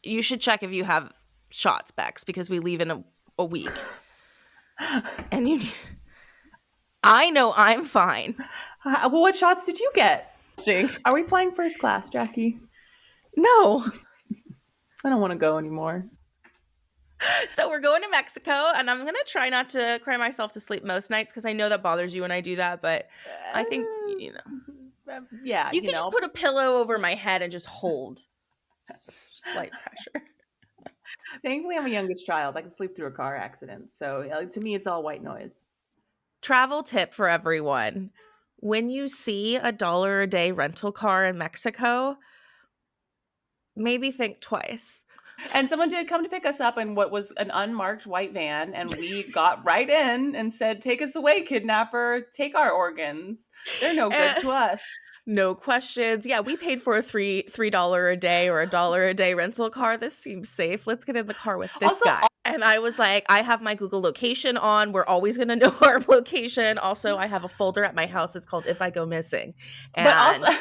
You should check if you have shots, Bex, because we leave in a week. And I know I'm fine. Well, what shots did you get? Are we flying first class, Jackie? No. I don't want to go anymore. So we're going to Mexico, and I'm going to try not to cry myself to sleep most nights because I know that bothers you when I do that. But I think, Yeah, you can just put a pillow over my head and just hold. Just slight pressure. Thankfully, I'm a youngest child. I can sleep through a car accident. So to me, it's all white noise. Travel tip for everyone. When you see $1 a day rental car in Mexico, maybe think twice. And someone did come to pick us up in what was an unmarked white van, and we got right in and said, "Take us away, kidnapper. Take our organs. They're no good to us." No questions. Yeah, we paid for a $3 a day or $1 a day rental car. This seems safe. Let's get in the car with this guy. And I was like, I have my Google location on. We're always going to know our location. Also, I have a folder at my house. It's called If I Go Missing. And but also,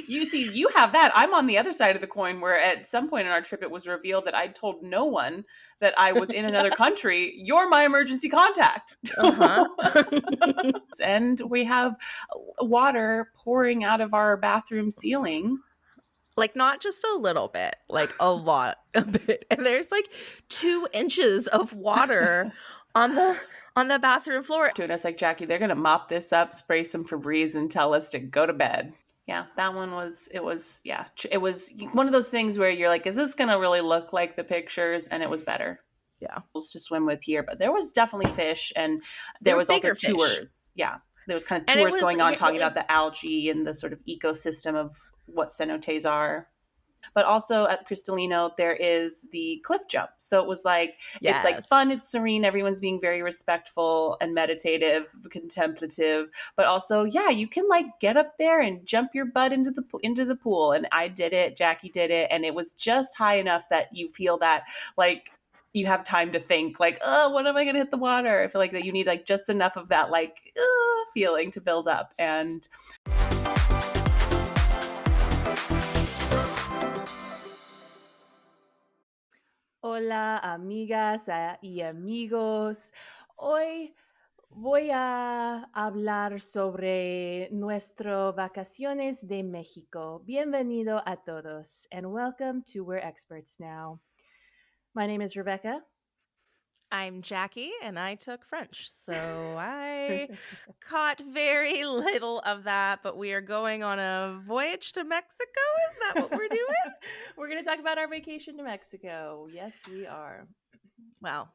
you have that. I'm on the other side of the coin where at some point in our trip, it was revealed that I told no one that I was in another country. You're my emergency contact. And we have water pouring out of our bathroom ceiling. Like, not just a little bit, like a lot of it. And there's like 2 inches of water on the bathroom floor. To us like, Jackie, they're going to mop this up, spray some Febreze, and tell us to go to bed. Yeah, that one was, it was one of those things where you're like, is this going to really look like the pictures? And it was better. Yeah. To swim with here, but there was definitely fish, and there was also tours. Yeah. There was kind of tours going on, talking about the algae and the sort of ecosystem of what cenotes are. But also at Cristalino, there is the cliff jump. So it was like, It's like fun, it's serene, everyone's being very respectful and meditative, contemplative. But also, yeah, you can like get up there and jump your butt into the pool. And I did it, Jackie did it, and it was just high enough that you feel that like you have time to think like, oh, when am I going to hit the water? I feel like that you need like just enough of that like feeling to build up. And hola, amigas y amigos. Hoy voy a hablar sobre nuestras vacaciones de México. Bienvenido a todos, and welcome to We're Experts Now. My name is Rebecca. I'm Jackie, and I took French, so I caught very little of that, but we are going on a voyage to Mexico. Is that what we're doing? We're going to talk about our vacation to Mexico. Yes, we are. Well,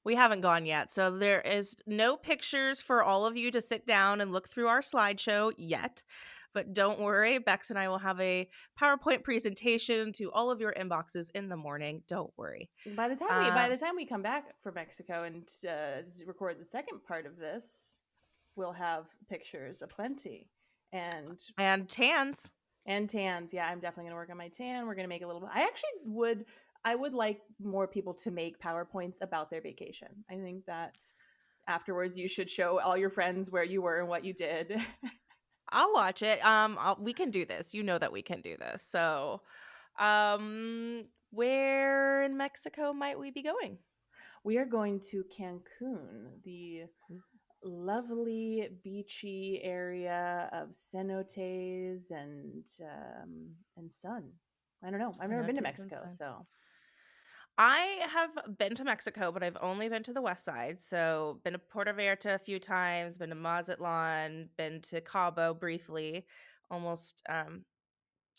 we haven't gone yet, so there is no pictures for all of you to sit down and look through our slideshow yet. But don't worry, Bex and I will have a PowerPoint presentation to all of your inboxes in the morning. Don't worry. By the time we come back from Mexico and record the second part of this, we'll have pictures aplenty and tans. And tans. Yeah, I'm definitely going to work on my tan. We're going to make a little. I would like more people to make PowerPoints about their vacation. I think that afterwards you should show all your friends where you were and what you did. I'll watch it. We can do this. You know that we can do this. So, where in Mexico might we be going? We are going to Cancun, the lovely beachy area of cenotes and sun. I don't know. I've never been to Mexico, so. I have been to Mexico, but I've only been to the west side. So been to Puerto Vallarta a few times, been to Mazatlan, been to Cabo briefly, almost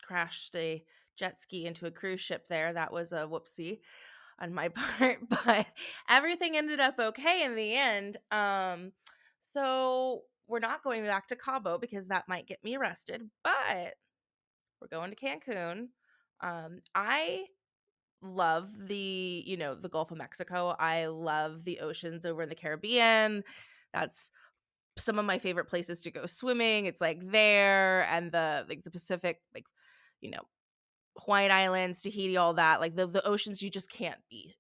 crashed a jet ski into a cruise ship there. That was a whoopsie on my part, but everything ended up okay in the end. So we're not going back to Cabo because that might get me arrested, but we're going to Cancun. I love the Gulf of Mexico. I love the oceans over in the Caribbean. That's some of my favorite places to go swimming. It's like there, and the Pacific, like, Hawaiian Islands, Tahiti, all that, like the oceans you just can't beat.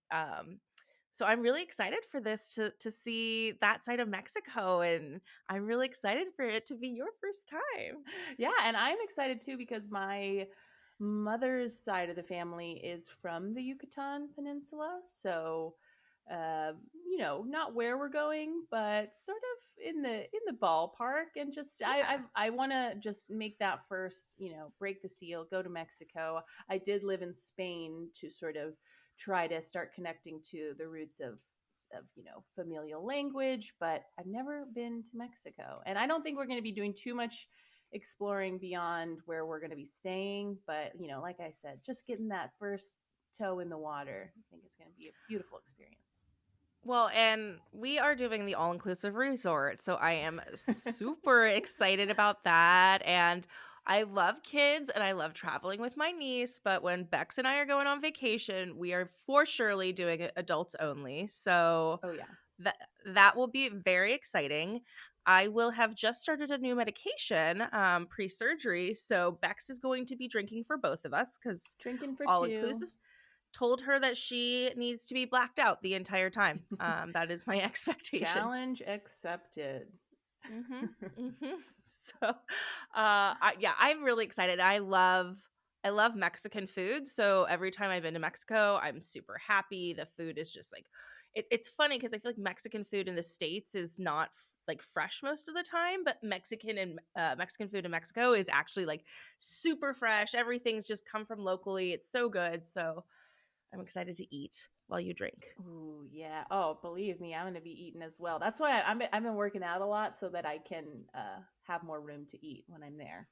So I'm really excited for this to see that side of Mexico, and I'm really excited for it to be your first time. Yeah, and I'm excited too because my mother's side of the family is from the Yucatan Peninsula, so uh, not where we're going, but sort of in the ballpark. And just Yeah. I want to just make that first, break the seal, go to Mexico. I did live in Spain to sort of try to start connecting to the roots of familial language, but I've never been to Mexico, and I don't think we're going to be doing too much exploring beyond where we're going to be staying. But like I said, just getting that first toe in the water, I think is going to be a beautiful experience. Well, and we are doing the all-inclusive resort, so I am super excited about that. And I love kids and I love traveling with my niece, but when Bex and I are going on vacation, we are for surely doing it adults only. So Oh yeah. that that will be very exciting. I will have just started a new medication pre-surgery, so Bex is going to be drinking for both of us because Drinking for all two. inclusive told her that she needs to be blacked out the entire time. That is my expectation. Challenge accepted. So, yeah, I'm really excited. I love Mexican food. So every time I've been to Mexico, I'm super happy. The food is just like, it's funny because I feel like Mexican food in the States is not like fresh most of the time, but Mexican food in Mexico is actually like super fresh. Everything's just come from locally. It's so good. So I'm excited to eat while you drink. Ooh, yeah. Oh, believe me, I'm going to be eating as well. That's why I've been working out a lot so that I can have more room to eat when I'm there.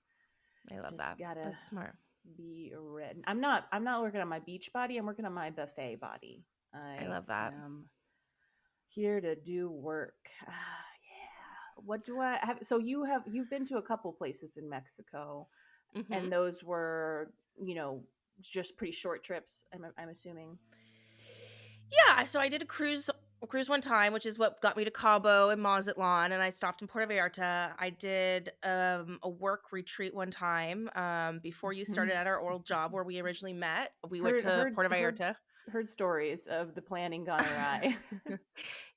I love Just that. gotta That's smart. be ready. I'm not working on my beach body. I'm working on my buffet body. I I love that. am here to do work. Yeah. What do I have? So you've been to a couple places in Mexico, Hmm. and those were just pretty short trips. I'm assuming. Yeah, so I did a cruise one time, which is what got me to Cabo and Mazatlan, and I stopped in Puerto Vallarta. I did a work retreat one time before you started at our old job where we originally met. We went heard to heard Puerto heard Vallarta. heard stories of the planning gone awry.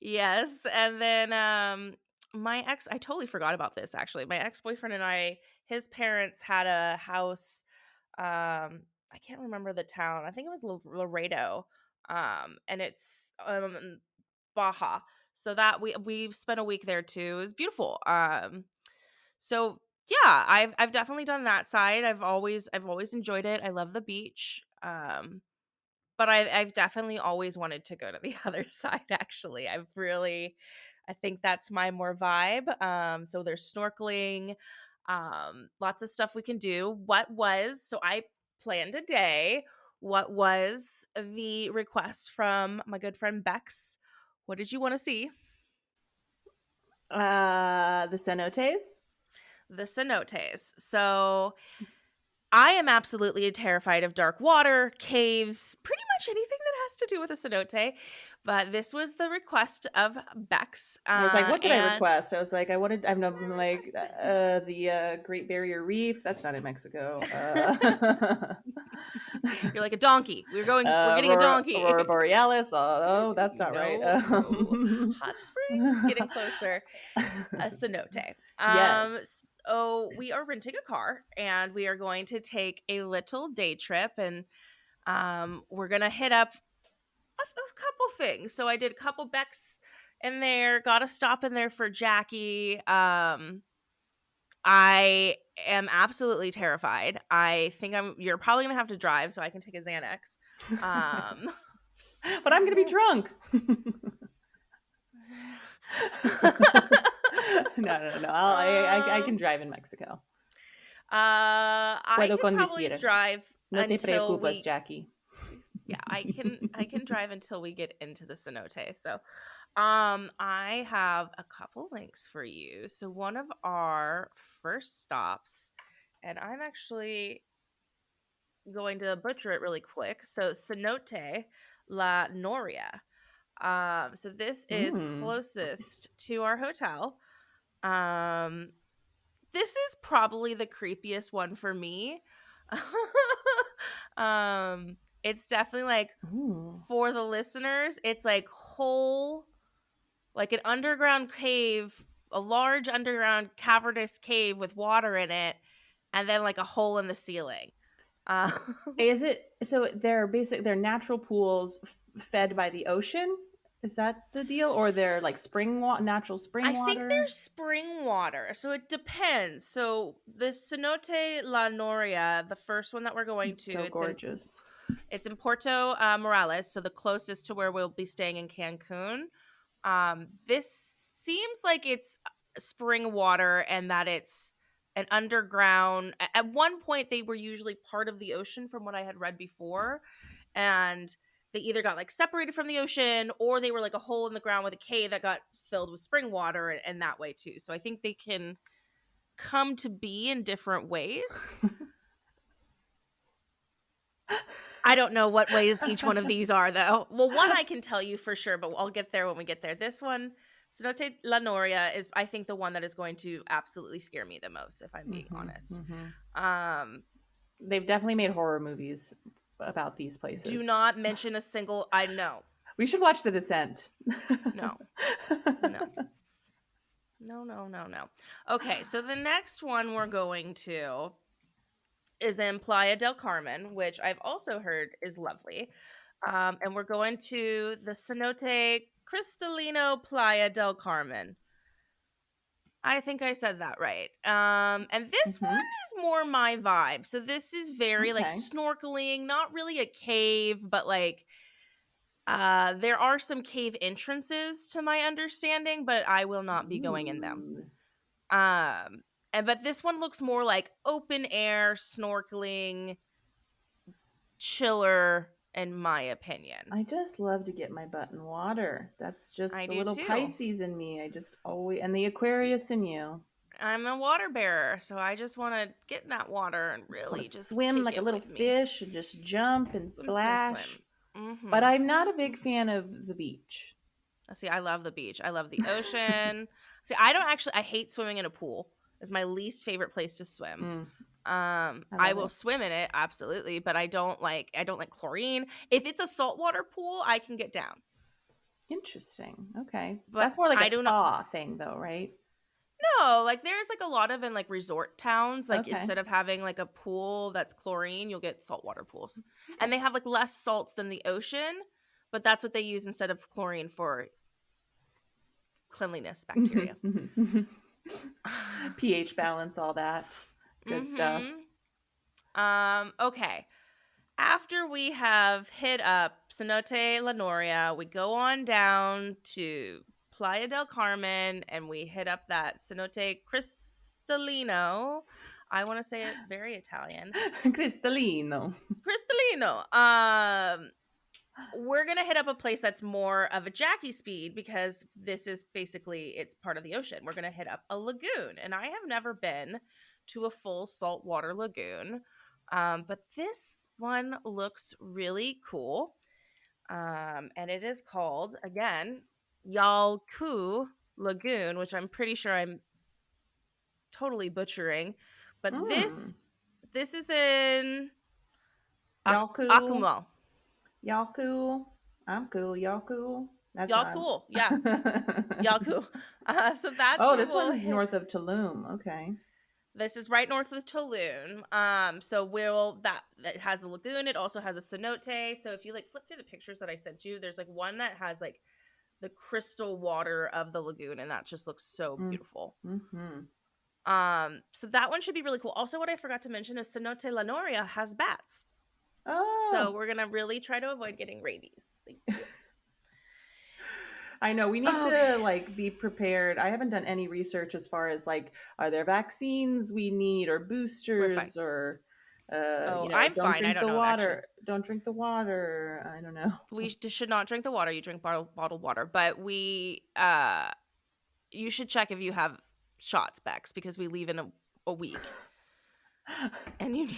Yes, and then I totally forgot about this actually. My ex-boyfriend and I, his parents had a house. I can't remember the town. I think it was Laredo. And it's Baja. So that we spent a week there too. It was beautiful. So yeah, I've definitely done that side. I've always enjoyed it. I love the beach. But I've definitely always wanted to go to the other side, actually. I think that's my more vibe. So there's snorkeling, lots of stuff we can do. So I planned a day. What was the request from my good friend Bex? What did you want to see? The cenotes. The cenotes. So I am absolutely terrified of dark water, caves, pretty much anything that has to do with a cenote. But this was the request of Bex. I was like, what did I And request? I was like, I'm not like the Great Barrier Reef. That's not in Mexico. you're like a donkey. We're getting a Aurora donkey. Borealis. Oh, that's not right. No, no. Hot springs, getting closer. A cenote. Yes. So we are renting a car and we are going to take a little day trip, and we're gonna hit up a couple things. So I did a couple Becks in there, got a stop in there for Jackie. I am absolutely terrified. I think you're probably gonna have to drive so I can take a Xanax. Um But I'm gonna be drunk. No. I um can drive in Mexico. I Puedo can probably conducir. drive No te until preocupes, we Jackie. yeah, I can drive until we get into the cenote. So I have a couple links for you. So one of our first stops, and I'm actually going to butcher it really quick. So Cenote La Noria. So this is Mm. closest to our hotel. Um this is probably the creepiest one for me. It's definitely like, Ooh. for the listeners, it's like like an underground cave, a large underground cavernous cave with water in it, and then like a hole in the ceiling. Uh, Is it so? They're natural pools fed by the ocean. Is that the deal, or they're like natural spring I think water? there's spring water, so it depends. So the Cenote La Noria, the first one that we're going It's to, so gorgeous. it's in Porto Morales, so the closest to where we'll be staying in Cancun. This seems like it's spring water and that it's an underground. At one point, they were usually part of the ocean, from what I had read before, and they either got like separated from the ocean or they were like a hole in the ground with a cave that got filled with spring water, and that way too. So I think they can come to be in different ways. I don't know what ways each one of these are, though. Well, one I can tell you for sure, but I'll get there when we get there. This one, Cenote La Noria, is, I think, the one that is going to absolutely scare me the most, if I'm being Mm-hmm, honest. mm-hmm. Um, They've definitely made horror movies about these do places. not mention a single. I know. We should watch The Descent. No. No. No, no, no, no. Okay, so the next one we're going to is in Playa del Carmen, which I've also heard is lovely. And we're going to the Cenote Cristalino Playa del Carmen. I think I said that right. And this one Mm-hmm. is more my vibe. So this is very like Okay. snorkeling, not really a cave, but like there are some cave entrances to my understanding, but I will not be going in them. Ooh. Um, but this one looks more like open air snorkeling, chiller, in my opinion. I just love to get my butt in water. That's just I the do little too. Pisces in me. I just always, and the See, Aquarius in you. I'm a water bearer, so I just want to get in that water and I just want really to just swim take like a it little with me. fish and just jump and Swim, swim, swim. splash. But Mm-hmm. I'm not a big fan of the beach. See, I love the beach. I love the ocean. See, I don't actually. I hate swimming in a pool. It's my least favorite place to swim. Mm, I I love will it. swim in it absolutely, but I don't like chlorine. If it's a saltwater pool, I can get down, Interesting. Okay. but That's more like a I do not. spa thing, though, right? No, like there's like a lot of in like resort towns, like Okay. instead of having like a pool that's chlorine, you'll get saltwater pools. And Okay. they have like less salts than the ocean, but that's what they use instead of chlorine for cleanliness bacteria. pH balance, all that good stuff. Mhm. Okay. After we have hit up Cenote La Noria, we go on down to Playa del Carmen and we hit up that Cenote Cristalino. I want to say it very Italian. Cristalino. Cristalino. We're gonna hit up a place that's more of a Jackie speed because this is basically it's part of the ocean. We're gonna hit up a lagoon, and I have never been to a full saltwater lagoon, but this one looks really cool, and it is called again Yalku Lagoon, which I'm pretty sure I'm totally butchering, but this Mm. this is in Y'all cool? Akumal. Y'all cool? I'm cool. Y'all cool? That's Y'all not. cool, yeah. Yaku. So that's Oh, where this we'll one's hit. north of Tulum. Okay. This is right north of Tulum. So we'll that has a lagoon. It also has a cenote. So if you like flip through the pictures that I sent you, there's like one that has like the crystal water of the lagoon, and that just looks so Mm. beautiful. Mm-hmm. So that one should be really cool. Also, what I forgot to mention is Cenote La Noria has bats. So Oh, we're gonna really try to avoid getting rabies. Thank you. I know. We need Okay, to like be prepared. I haven't done any research as far as like, are there vaccines we need or we're fine. boosters or, Oh, I'm don't fine. I drink don't the know actually. water. Don't drink the water. I don't know. Should not drink the water. You drink bottled water, but you should check if you have shots, Bex, because we leave in a week, and you.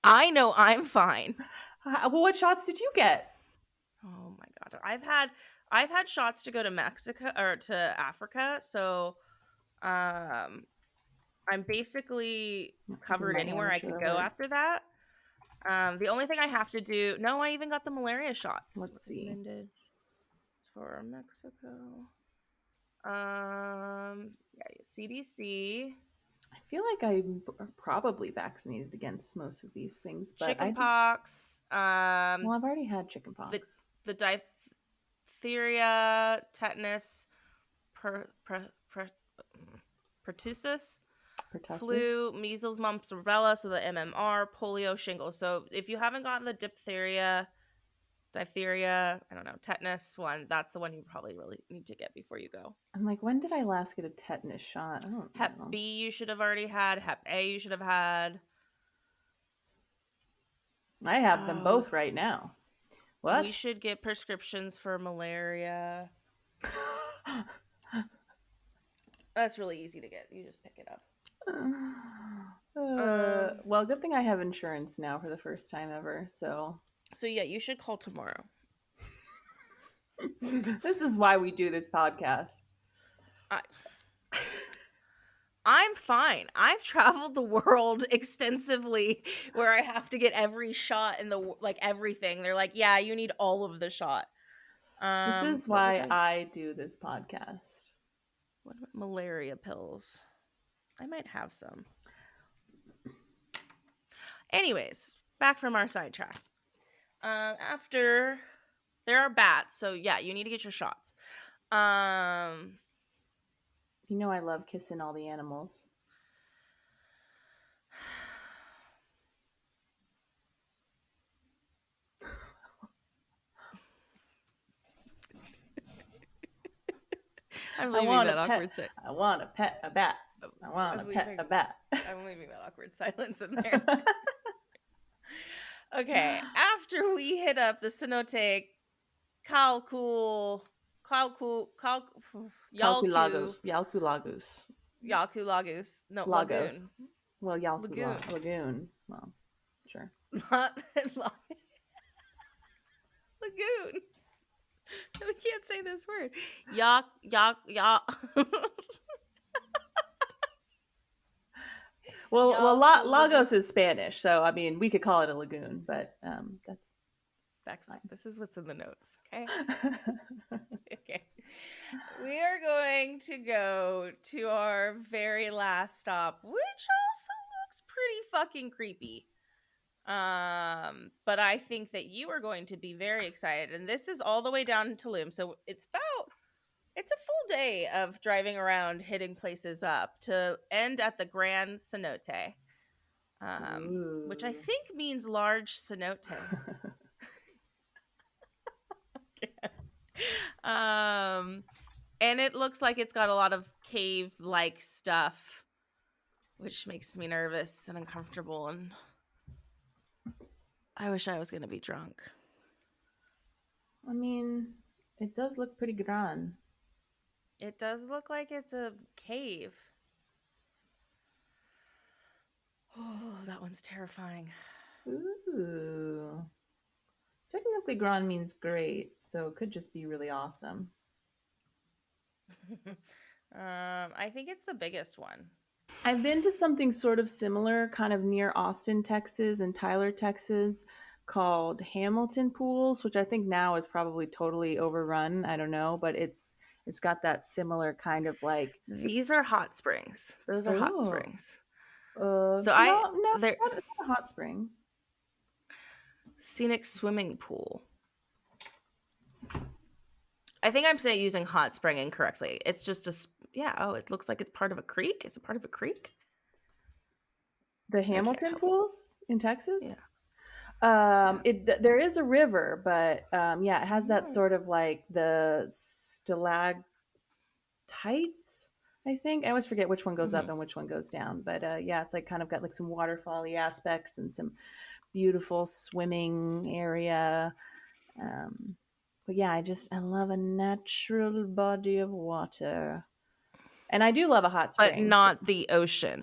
I know I'm fine. Well, what shots did you get? Oh my god, I've had shots to go to Mexico or to Africa, so um, I'm basically This is covered my anywhere I could amateur go alert. after that. The only thing I have to do, no, I even got the malaria shots Let's see. recommended for Mexico. Yeah, CDC. I feel like I'm probably vaccinated against most of these things, but Chicken pox, well, I've already had chicken the pox. the diphtheria, tetanus, per, per, per, pertussis, Pertussis. flu, measles, mumps, rubella, so the MMR, polio, shingles. So if you haven't gotten the diphtheria, I don't know, tetanus one, that's the one you probably really need to get before you go. I'm like, when did I last get a tetanus shot? I don't Hep know. B you should have already had. Hep A you should have had. I have them Oh, both right now. we What? should get prescriptions for malaria. That's really easy to get. You just pick it up. Um. Well, good thing I have insurance now for the first time ever. So So yeah, you should call tomorrow. this is why we do this podcast. I, I'm fine. I've traveled the world extensively where I have to get every shot in the like everything. They're like, "Yeah, you need all of the shot." This is What was why I? I do this podcast. What about malaria pills? I might have some. Anyways, back from our sidetrack. After there are bats, so yeah, you need to get your shots. Um, You know I love kissing all the animals. I'm I leaving want that to pet. awkward silence. I want to pet a bat. I want to pet a bat. I'm leaving that awkward silence in there. Okay, after we hit up the cenote, Calcul, Yalku, Yalku Lagos. Yaku Lagos, no, Lagoon. Lagos. Well, Yalku Lagoon. Lagoon. Well, sure. Not Lagoon. We can't say this word. Yak. Well, Lagoon. Lagos is Spanish, so I mean, we could call it a lagoon, but that's fine. This is what's in the notes. Okay. Okay. We are going to go to our very last stop, which also looks pretty fucking creepy. But I think that you are going to be very excited. And this is all the way down in Tulum. So it's a full day of driving around, hitting places up to end at the Grand Cenote, which I think means large cenote. And it looks like it's got a lot of cave-like stuff, which makes me nervous and uncomfortable, and I wish I was going to be drunk. I mean, it does look pretty grand. It does look like it's a cave. Oh, that one's terrifying. Ooh. Technically, grand means great, so it could just be really awesome. I think it's the biggest one. I've been to something sort of similar, kind of near Austin, Texas, and Tyler, Texas, called Hamilton Pools, which I think now is probably totally overrun. I don't know, but it's got that similar kind of like. These are hot springs. Those are hot Oh, springs. no, They're not a hot spring. Scenic swimming pool. I think I'm saying using hot spring incorrectly. It's just it looks like it's part of a creek. Is it part of a creek? The Hamilton Pools in Texas? Yeah. There is a river, but yeah, it has that sort of like the stalactites. I think I always forget which one goes up and which one goes down, but yeah, it's like kind of got like some waterfall-y aspects and some beautiful swimming area. But yeah, I love a natural body of water, and I do love a hot spring, but not the ocean.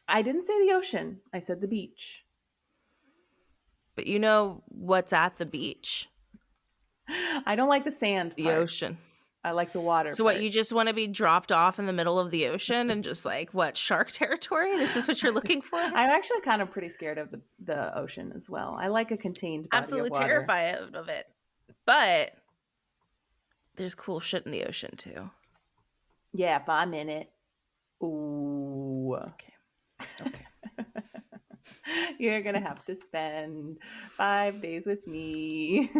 I didn't say the ocean. I said the beach. But you know what's at the beach? I don't like the sand The part. ocean. I like the water So part. what, you just want to be dropped off in the middle of the ocean and just like, what, shark territory? This is what you're looking for? I'm actually kind of pretty scared of the ocean as well. I like a contained body Absolutely of water. terrified of it. But there's cool shit in the ocean too. Yeah, if I'm in it. Ooh. Okay. Okay. You're going to have to spend 5 days with me.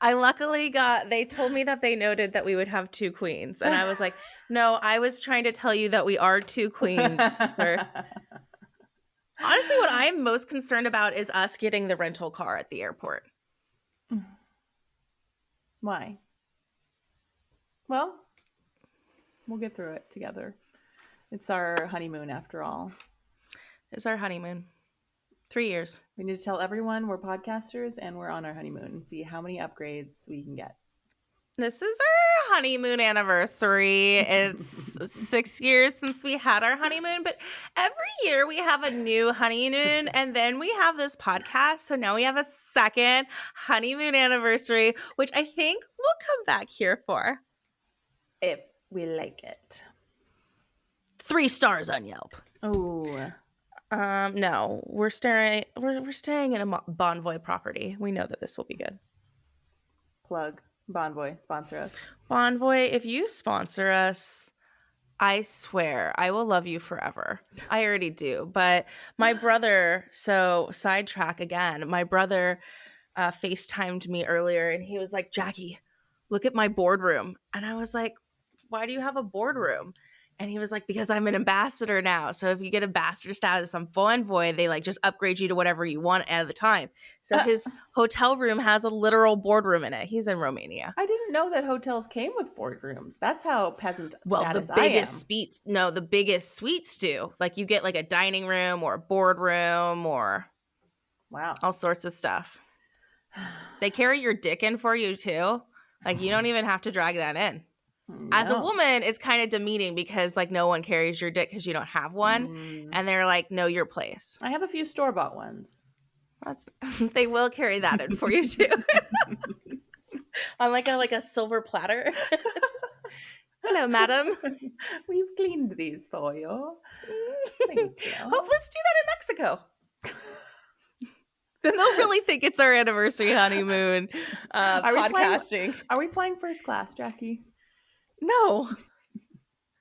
They told me that they noted that we would have 2 queens. And I was like, no, I was trying to tell you that we are 2 queens, sir. Honestly, what I'm most concerned about is us getting the rental car at the airport. Why? Well, we'll get through it together. It's our honeymoon after all. It's our honeymoon. 3 years. We need to tell everyone we're podcasters and we're on our honeymoon and see how many upgrades we can get. This is our honeymoon anniversary. It's 6 years since we had our honeymoon, but every year we have a new honeymoon, and then we have this podcast. So now we have a second honeymoon anniversary, which I think we'll come back here for. If we like it. 3 stars on Yelp. Oh. No, we're staying in a Bonvoy property. We know that this will be good. Plug. Bonvoy, sponsor us. Bonvoy, if you sponsor us, I swear I will love you forever. I already do. But my brother, so sidetrack again, my brother FaceTimed me earlier and he was like, Jackie, look at my boardroom. And I was like, why do you have a boardroom? And he was like, because I'm an ambassador now. So if you get ambassador status on Bonvoy, they like just upgrade you to whatever you want at the time. So his hotel room has a literal boardroom in it. He's in Romania. I didn't know that hotels came with boardrooms. That's how peasant status the biggest suites. No, the biggest suites do. Like you get like a dining room or a boardroom or all sorts of stuff. They carry your dick in for you too. Like you don't even have to drag that in. No. As a woman, it's kind of demeaning because like no one carries your dick because you don't have one, and they're like, "Know your place." I have a few store-bought ones. They will carry that in for you too, on like a silver platter. Hello, madam. We've cleaned these for you. Thank you. Hope let's do that in Mexico. Then they'll really think it's our anniversary honeymoon podcasting. Are we flying first class, Jackie? No.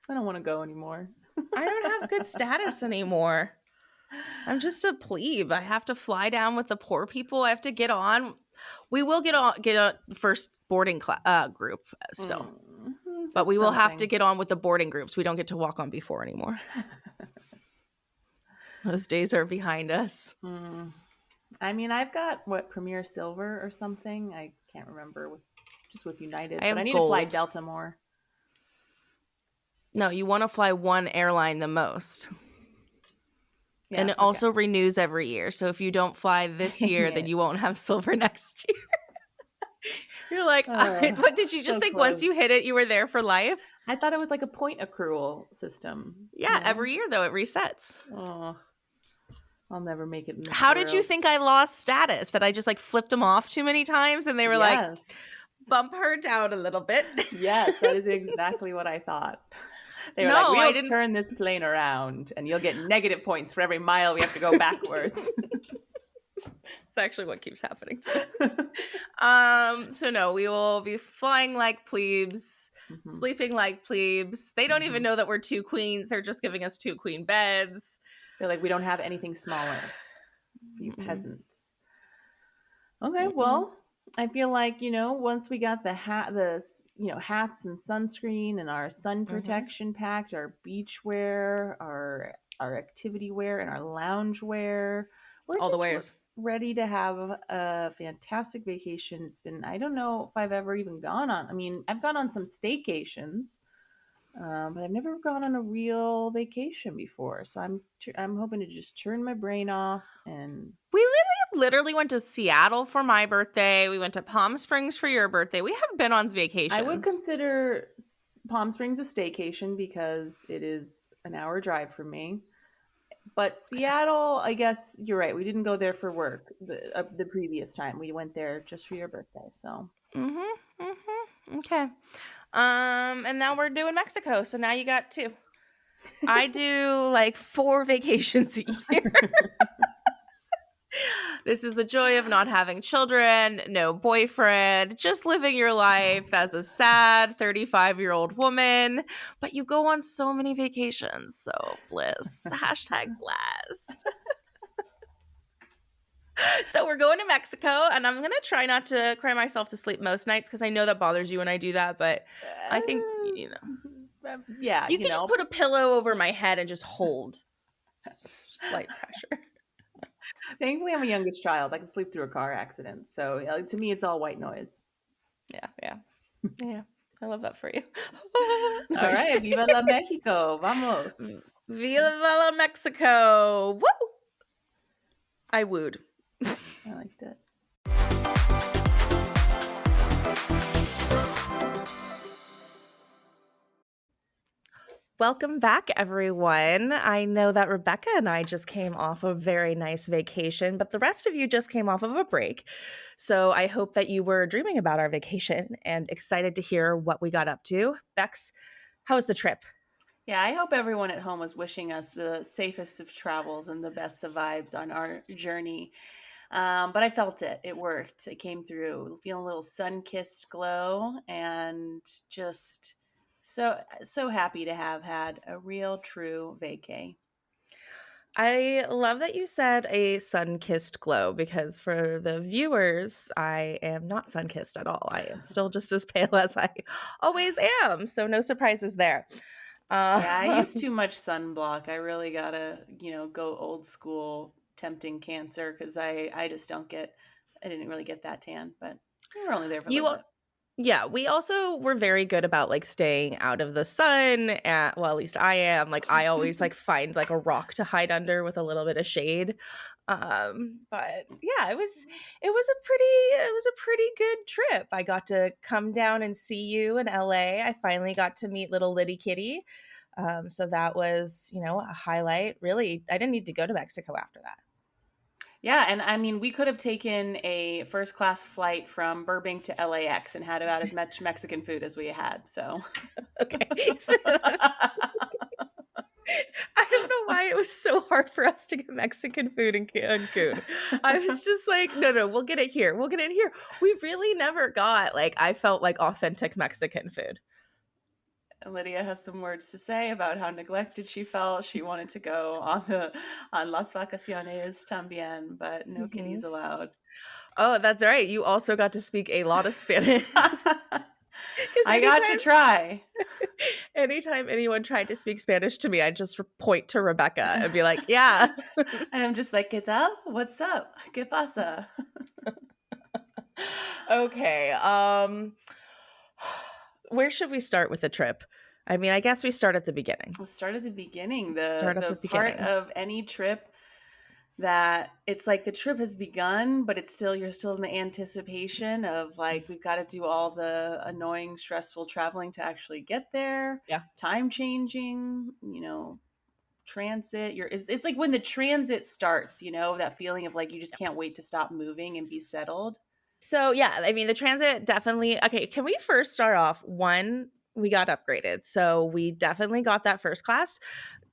I don't want to go anymore. I don't have good status anymore. I'm just a plebe. I have to fly down with the poor people. I have to get on. We will get on first boarding group still. But we will have to get on with the boarding groups. We don't get to walk on before anymore. Those days are behind us. I mean, I've got Premier Silver or something. I can't remember with United. But I need to fly Delta more. No, you want to fly one airline the most. Yeah, and it also renews every year. So if you don't fly this year, then you won't have silver next year. You're like, what did you just think close. Once you hit it, you were there for life? I thought it was like a point accrual system. Yeah, every year, though, it resets. Oh, I'll never make it in this How world. Did you think I lost status? That I just like flipped them off too many times? And they were like, bump her down a little bit. Yes, that is exactly what I thought. They were like, we'll turn this plane around and you'll get negative points for every mile we have to go backwards. It's actually what keeps happening. So no, we will be flying like plebes, sleeping like plebes. They don't even know that we're 2 queens. They're just giving us 2 queen beds. They're like, we don't have anything smaller. You peasants. Okay, well, I feel like, once we got the hats and sunscreen and our sun protection packed, our beach wear, our activity wear, and our lounge wear, we're all the wares ready to have a fantastic vacation. It's been, I don't know if I've ever even gone on. I mean, I've gone on some staycations, but I've never gone on a real vacation before. So I'm hoping to just turn my brain off. And we literally went to Seattle for my birthday. We went to Palm Springs for your birthday. We have been on vacations. I would consider Palm Springs a staycation because it is an hour drive from me. But Seattle, I guess you're right. We didn't go there for work the previous time. We went there just for your birthday. So. Okay. And now we're doing Mexico. So now you got 2. I do like 4 vacations a year. This is the joy of not having children, no boyfriend, just living your life as a sad 35-year-old woman. But you go on so many vacations. So bliss. Hashtag blessed. So we're going to Mexico, and I'm going to try not to cry myself to sleep most nights because I know that bothers you when I do that. But I think, Yeah, you can just put a pillow over my head and just hold. Just slight pressure. Thankfully, I'm a youngest child. I can sleep through a car accident. So to me, it's all white noise. Yeah. I love that for you. No, All right. Viva la Mexico. Vamos. Viva la Mexico. Woo! I wooed. I liked it. Welcome back, everyone. I know that Rebecca and I just came off a very nice vacation, but the rest of you just came off of a break. So I hope that you were dreaming about our vacation and excited to hear what we got up to. Bex, how was the trip? Yeah, I hope everyone at home was wishing us the safest of travels and the best of vibes on our journey. But I felt it. It worked. It came through. Feeling a little sun-kissed glow and just so happy to have had a real true vacay. I love that you said a sun-kissed glow because for the viewers, I am not sun-kissed at all. I am still just as pale as I always am. So no surprises there. Yeah, I use too much sunblock. I really gotta, go old school, tempting cancer because I just don't get. I didn't really get that tan, but we were only there for a little bit. Yeah, we also were very good about like staying out of the sun. Well, at least I am. Like I always like find like a rock to hide under with a little bit of shade. But yeah, it was a pretty good trip. I got to come down and see you in LA. I finally got to meet little Liddy Kitty. So that was, a highlight. Really, I didn't need to go to Mexico after that. Yeah, and I mean, we could have taken a first class flight from Burbank to LAX and had about as much Mexican food as we had. So, okay. I don't know why it was so hard for us to get Mexican food in Cancun. I was just like, no, we'll get it here. We'll get it here. We really never got I felt like authentic Mexican food. Lydia has some words to say about how neglected she felt. She wanted to go on las vacaciones también, but no kitties allowed. Oh, that's right. You also got to speak a lot of Spanish. I got to try. Anytime anyone tried to speak Spanish to me, I'd just point to Rebecca and be like, yeah. And I'm just like, ¿qué tal? What's up? ¿Qué pasa? Okay. Where should we start with the trip? I mean, I guess we start at the beginning. Let's start at the beginning. The part of any trip that it's like the trip has begun, but you're still in the anticipation of like, we've got to do all the annoying, stressful traveling to actually get there. Yeah. Time changing, transit. It's like when the transit starts, that feeling of like, you just can't wait to stop moving and be settled. So yeah, I mean, the transit definitely. Okay, can we first start off? One, we got upgraded, so we definitely got that first class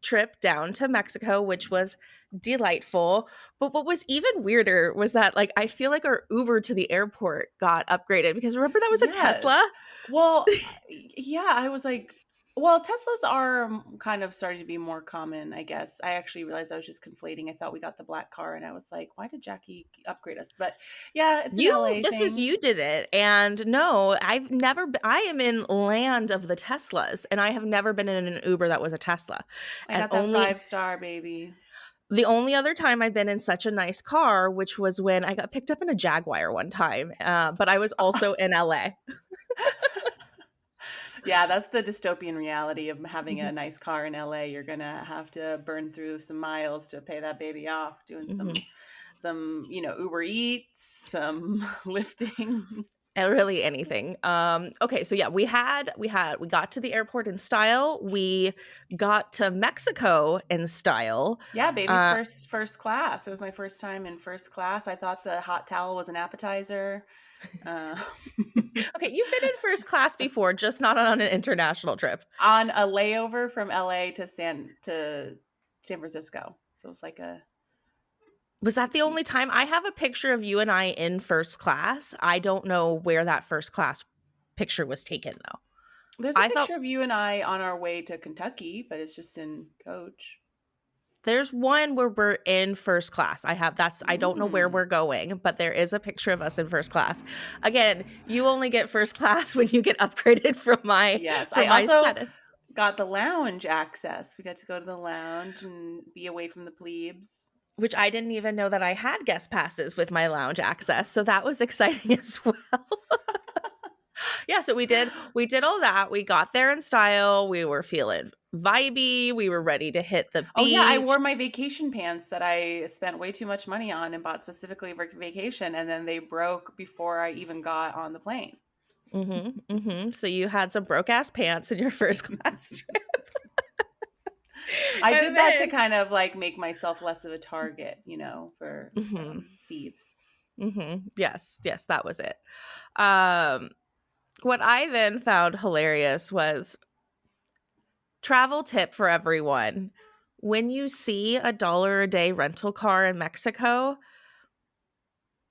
trip down to Mexico, which was delightful. But what was even weirder was that I feel like our Uber to the airport got upgraded because remember that was a Tesla? Well, yeah, I was like, well, Teslas are kind of starting to be more common, I guess. I actually realized I was just conflating. I thought we got the black car, and I was like, why did Jackie upgrade us? But yeah, it's an LA This thing. was you did it. And no, I've never I am in land of the Teslas, and I have never been in an Uber that was a Tesla. I got that 5-star, baby. The only other time I've been in such a nice car, which was when I got picked up in a Jaguar one time, but I was also in LA. Yeah, that's the dystopian reality of having a nice car in LA. You're gonna have to burn through some miles to pay that baby off, doing some Uber Eats, some lifting. Really anything. Okay, so yeah, we got to the airport in style. We got to Mexico in style. Yeah, baby's first class. It was my first time in first class. I thought the hot towel was an appetizer. Okay, you've been in first class before, just not on an international trip. On a layover from LA to San Francisco. So it was like Was that the only time? I have a picture of you and I in first class. I don't know where that first class picture was taken, though. There's a I thought picture of you and I on our way to Kentucky, but it's just in coach. there's one where we're in first class. I don't know where we're going, but there is a picture of us in first class. Again, you only get first class when you get upgraded Yes, from I my also status, got the lounge access. We got to go to the lounge and be away from the plebes. which I didn't even know that I had guest passes with my lounge access. So that was exciting as well. Yeah, so we did all that. We got there in style. We were feeling vibey. We were ready to hit the Oh yeah, I beach. wore my vacation pants that I spent way too much money on and bought specifically for vacation, and then they broke before I even got on the plane. So you had some broke ass pants in your first class trip. I And did that to then kind of like make myself less of a target, for mhm, thieves. yes, yes, that was it. Um what I then found hilarious was travel tip for everyone. When you see $1 a day rental car in Mexico,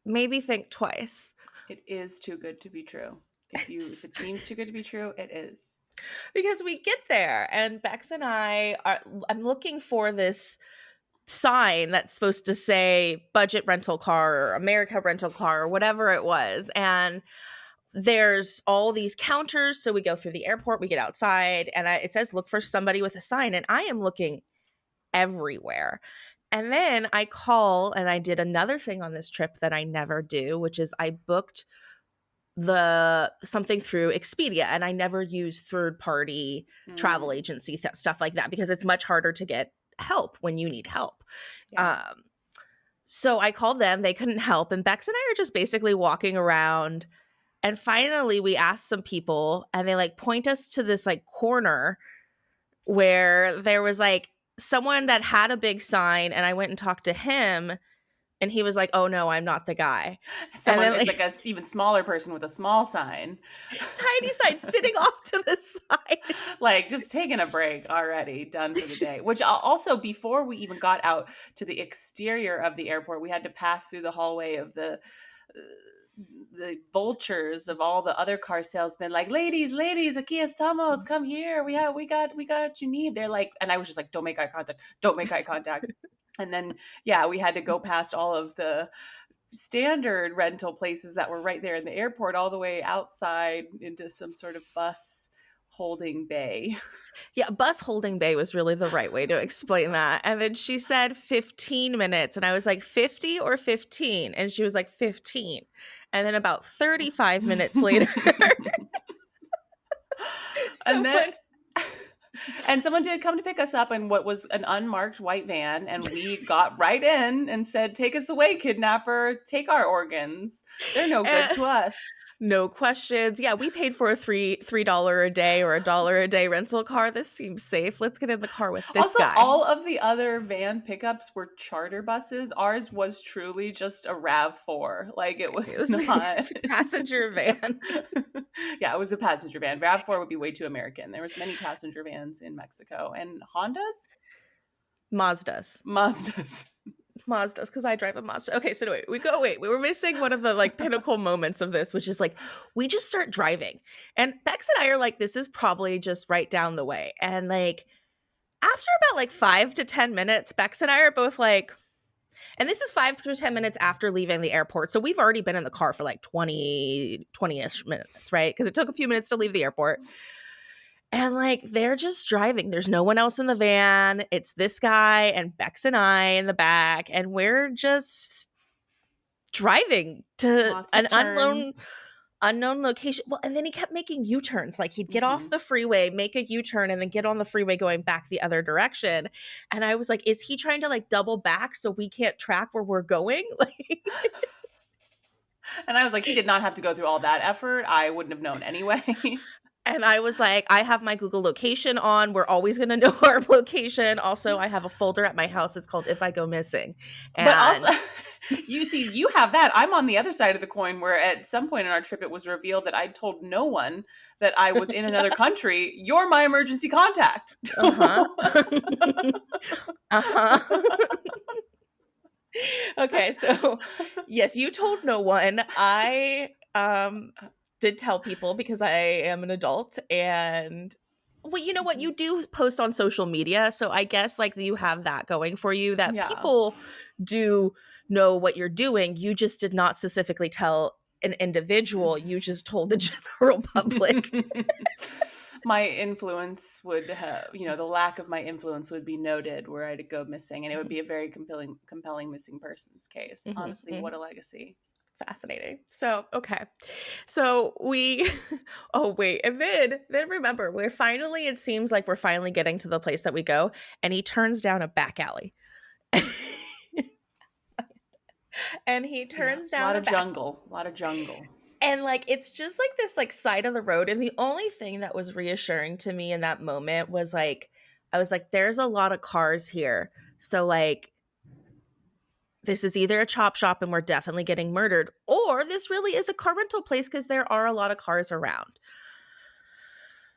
maybe think twice. It is too good to be true. If it seems too good to be true, it is. Because we get there and Bex and I'm looking for this sign that's supposed to say budget rental car or America rental car or whatever it was. And there's all these counters. So we go through the airport, we get outside, and it says look for somebody with a sign. And I am looking everywhere. And then I call and I did another thing on this trip that I never do, which is I booked the something through Expedia, and I never use third party travel Mm, agency stuff like that because it's much harder to get help when you need help. yeah. Um, so I called them, they couldn't help, and Bex and I are just basically walking around. And finally, we asked some people, and they like point us to this like corner where there was like someone that had a big sign, and I went and talked to him, and he was like, "Oh no, I'm not the guy." And Someone then is like like a even smaller person with a small sign. tiny sign sitting off to the side. Like just taking a break already, done for the day. Which also, before we even got out to the exterior of the airport, we had to pass through the hallway of the vultures of all the other car salesmen, like, ladies, aquí estamos, come here, we got what you need. They're like, and I was just like, don't make eye contact. And then yeah, we had to go past all of the standard rental places that were right there in the airport, all the way outside into some sort of bus holding bay. Yeah, bus holding bay was really the right way to explain that. And then she said 15 minutes. And I was like, 50 or 15? And she was like, 15. And then about 35 minutes later, And someone, then and someone did come to pick us up in what was an unmarked white van, and we got right in and said, take us away, kidnapper, take our organs, they're no good eh, to us. no questions. Yeah, we paid for a $3 a day or $1 a day rental car. This seems safe. Let's get in the car with this Also, guy. all of the other van pickups were charter buses. Ours was truly just a RAV4. Like, it It was was not. a passenger van. Yeah, it was a passenger van. RAV4 would be way too American. There was many passenger vans in Mexico. And Hondas? Mazdas. Mazdas. Mazdas, because I drive a Mazda. Okay, so anyway, we were missing one of the like pinnacle moments of this, which is like we just start driving. And Bex and I are like, this is probably just right down the way. And like after about like 5 to 10 minutes, Bex and I are both like, and this is 5 to 10 minutes after leaving the airport. So we've already been in the car for like 20-ish minutes, right? Because it took a few minutes to leave the airport. And like they're just driving. There's no one else in the van. It's this guy and Bex and I in the back. And we're just driving to Lots an of turns. unknown location. Well, and then he kept making U-turns. Like he'd get off Hmm. the freeway, make a U-turn, and then get on the freeway going back the other direction. And I was like, is he trying to like double back so we can't track where we're going? Like And I was like, he did not have to go through all that effort. I wouldn't have known anyway. and I was like, I have my Google location on. We're always going to know our location. Also, I have a folder at my house. It's called If I Go Missing. But also, And you see, you have that. I'm on the other side of the coin where at some point in our trip, it was revealed that I'd told no one that I was in another country. You're my emergency contact. uh-huh. Uh-huh. Okay, so yes, you told no one. I did tell people because I am an adult, and well, you know what? Mhm. You do post on social media, so I guess like you have that going for you that Yeah. people do know what you're doing. You just did not specifically tell an individual. You just told the general public. My influence would have, the lack of my influence would be noted were I to go missing, and it would be a very compelling missing persons case. Mhm, Honestly, what mhm. a legacy. Fascinating. So, okay. So we oh wait, and then remember, it seems like we're finally getting to the place that we go, and he turns down a back alley. And he Yeah, turns a down lot a of back jungle, a lot of jungle. and like it's just like this like side of the road. And the only thing that was reassuring to me in that moment was like I was like, there's a lot of cars here. So like this is either a chop shop and we're definitely getting murdered, or this really is a car rental place because there are a lot of cars around.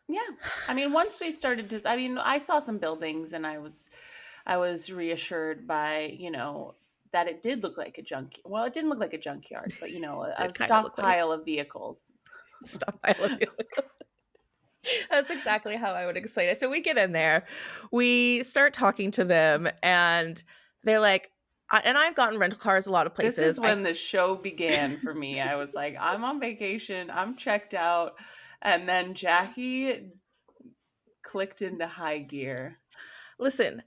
Yeah. I mean, once we started to, I mean, I saw some buildings and I was reassured by, that it did look like a junk. Well, it didn't look like a junkyard, but a Did kind of look like stockpile of vehicles. stockpile of vehicles. That's exactly how I would explain it. So we get in there, we start talking to them, and they're like, and I've gotten rental cars a lot of This places. is when the show began for me. I was like, I'm on vacation, I'm checked out, and then Jackie clicked into high gear. Listen,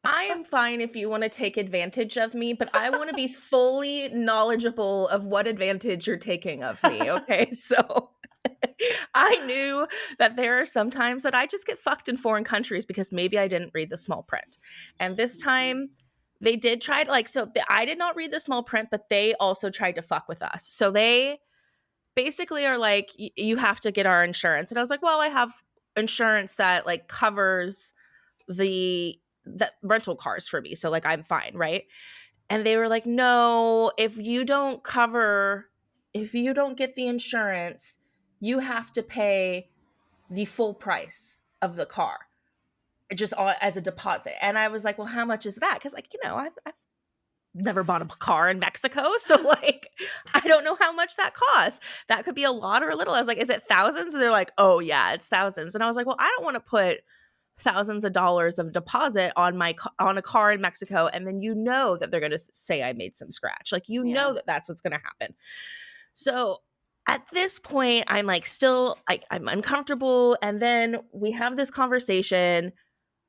I am fine if you want to take advantage of me, but I want to be fully knowledgeable of what advantage you're taking of me. Okay. So I knew that there are some times that I just get fucked in foreign countries because maybe I didn't read the small print. And this Mhm. time they did try to I did not read the small print, but they also tried to fuck with us. So they basically are like, you have to get our insurance. And I was like, well, I have insurance that like covers the rental cars for me. So like I'm fine, right? And they were like, "No, if you don't get the insurance, you have to pay the full price of the car just as a deposit." And I was like, "Well, how much is that?" Cuz like, I've never bought a car in Mexico, so like I don't know how much that costs. That could be a lot or a little. I was like, "Is it thousands?" And they're like, "Oh yeah, it's thousands." And I was like, "Well, I don't want to put thousands of dollars of deposit on on a car in Mexico, and then that they're going to say I made some scratch. Like Yeah. that that's what's going to happen." So at this point, I'm like I'm uncomfortable, and then we have this conversation.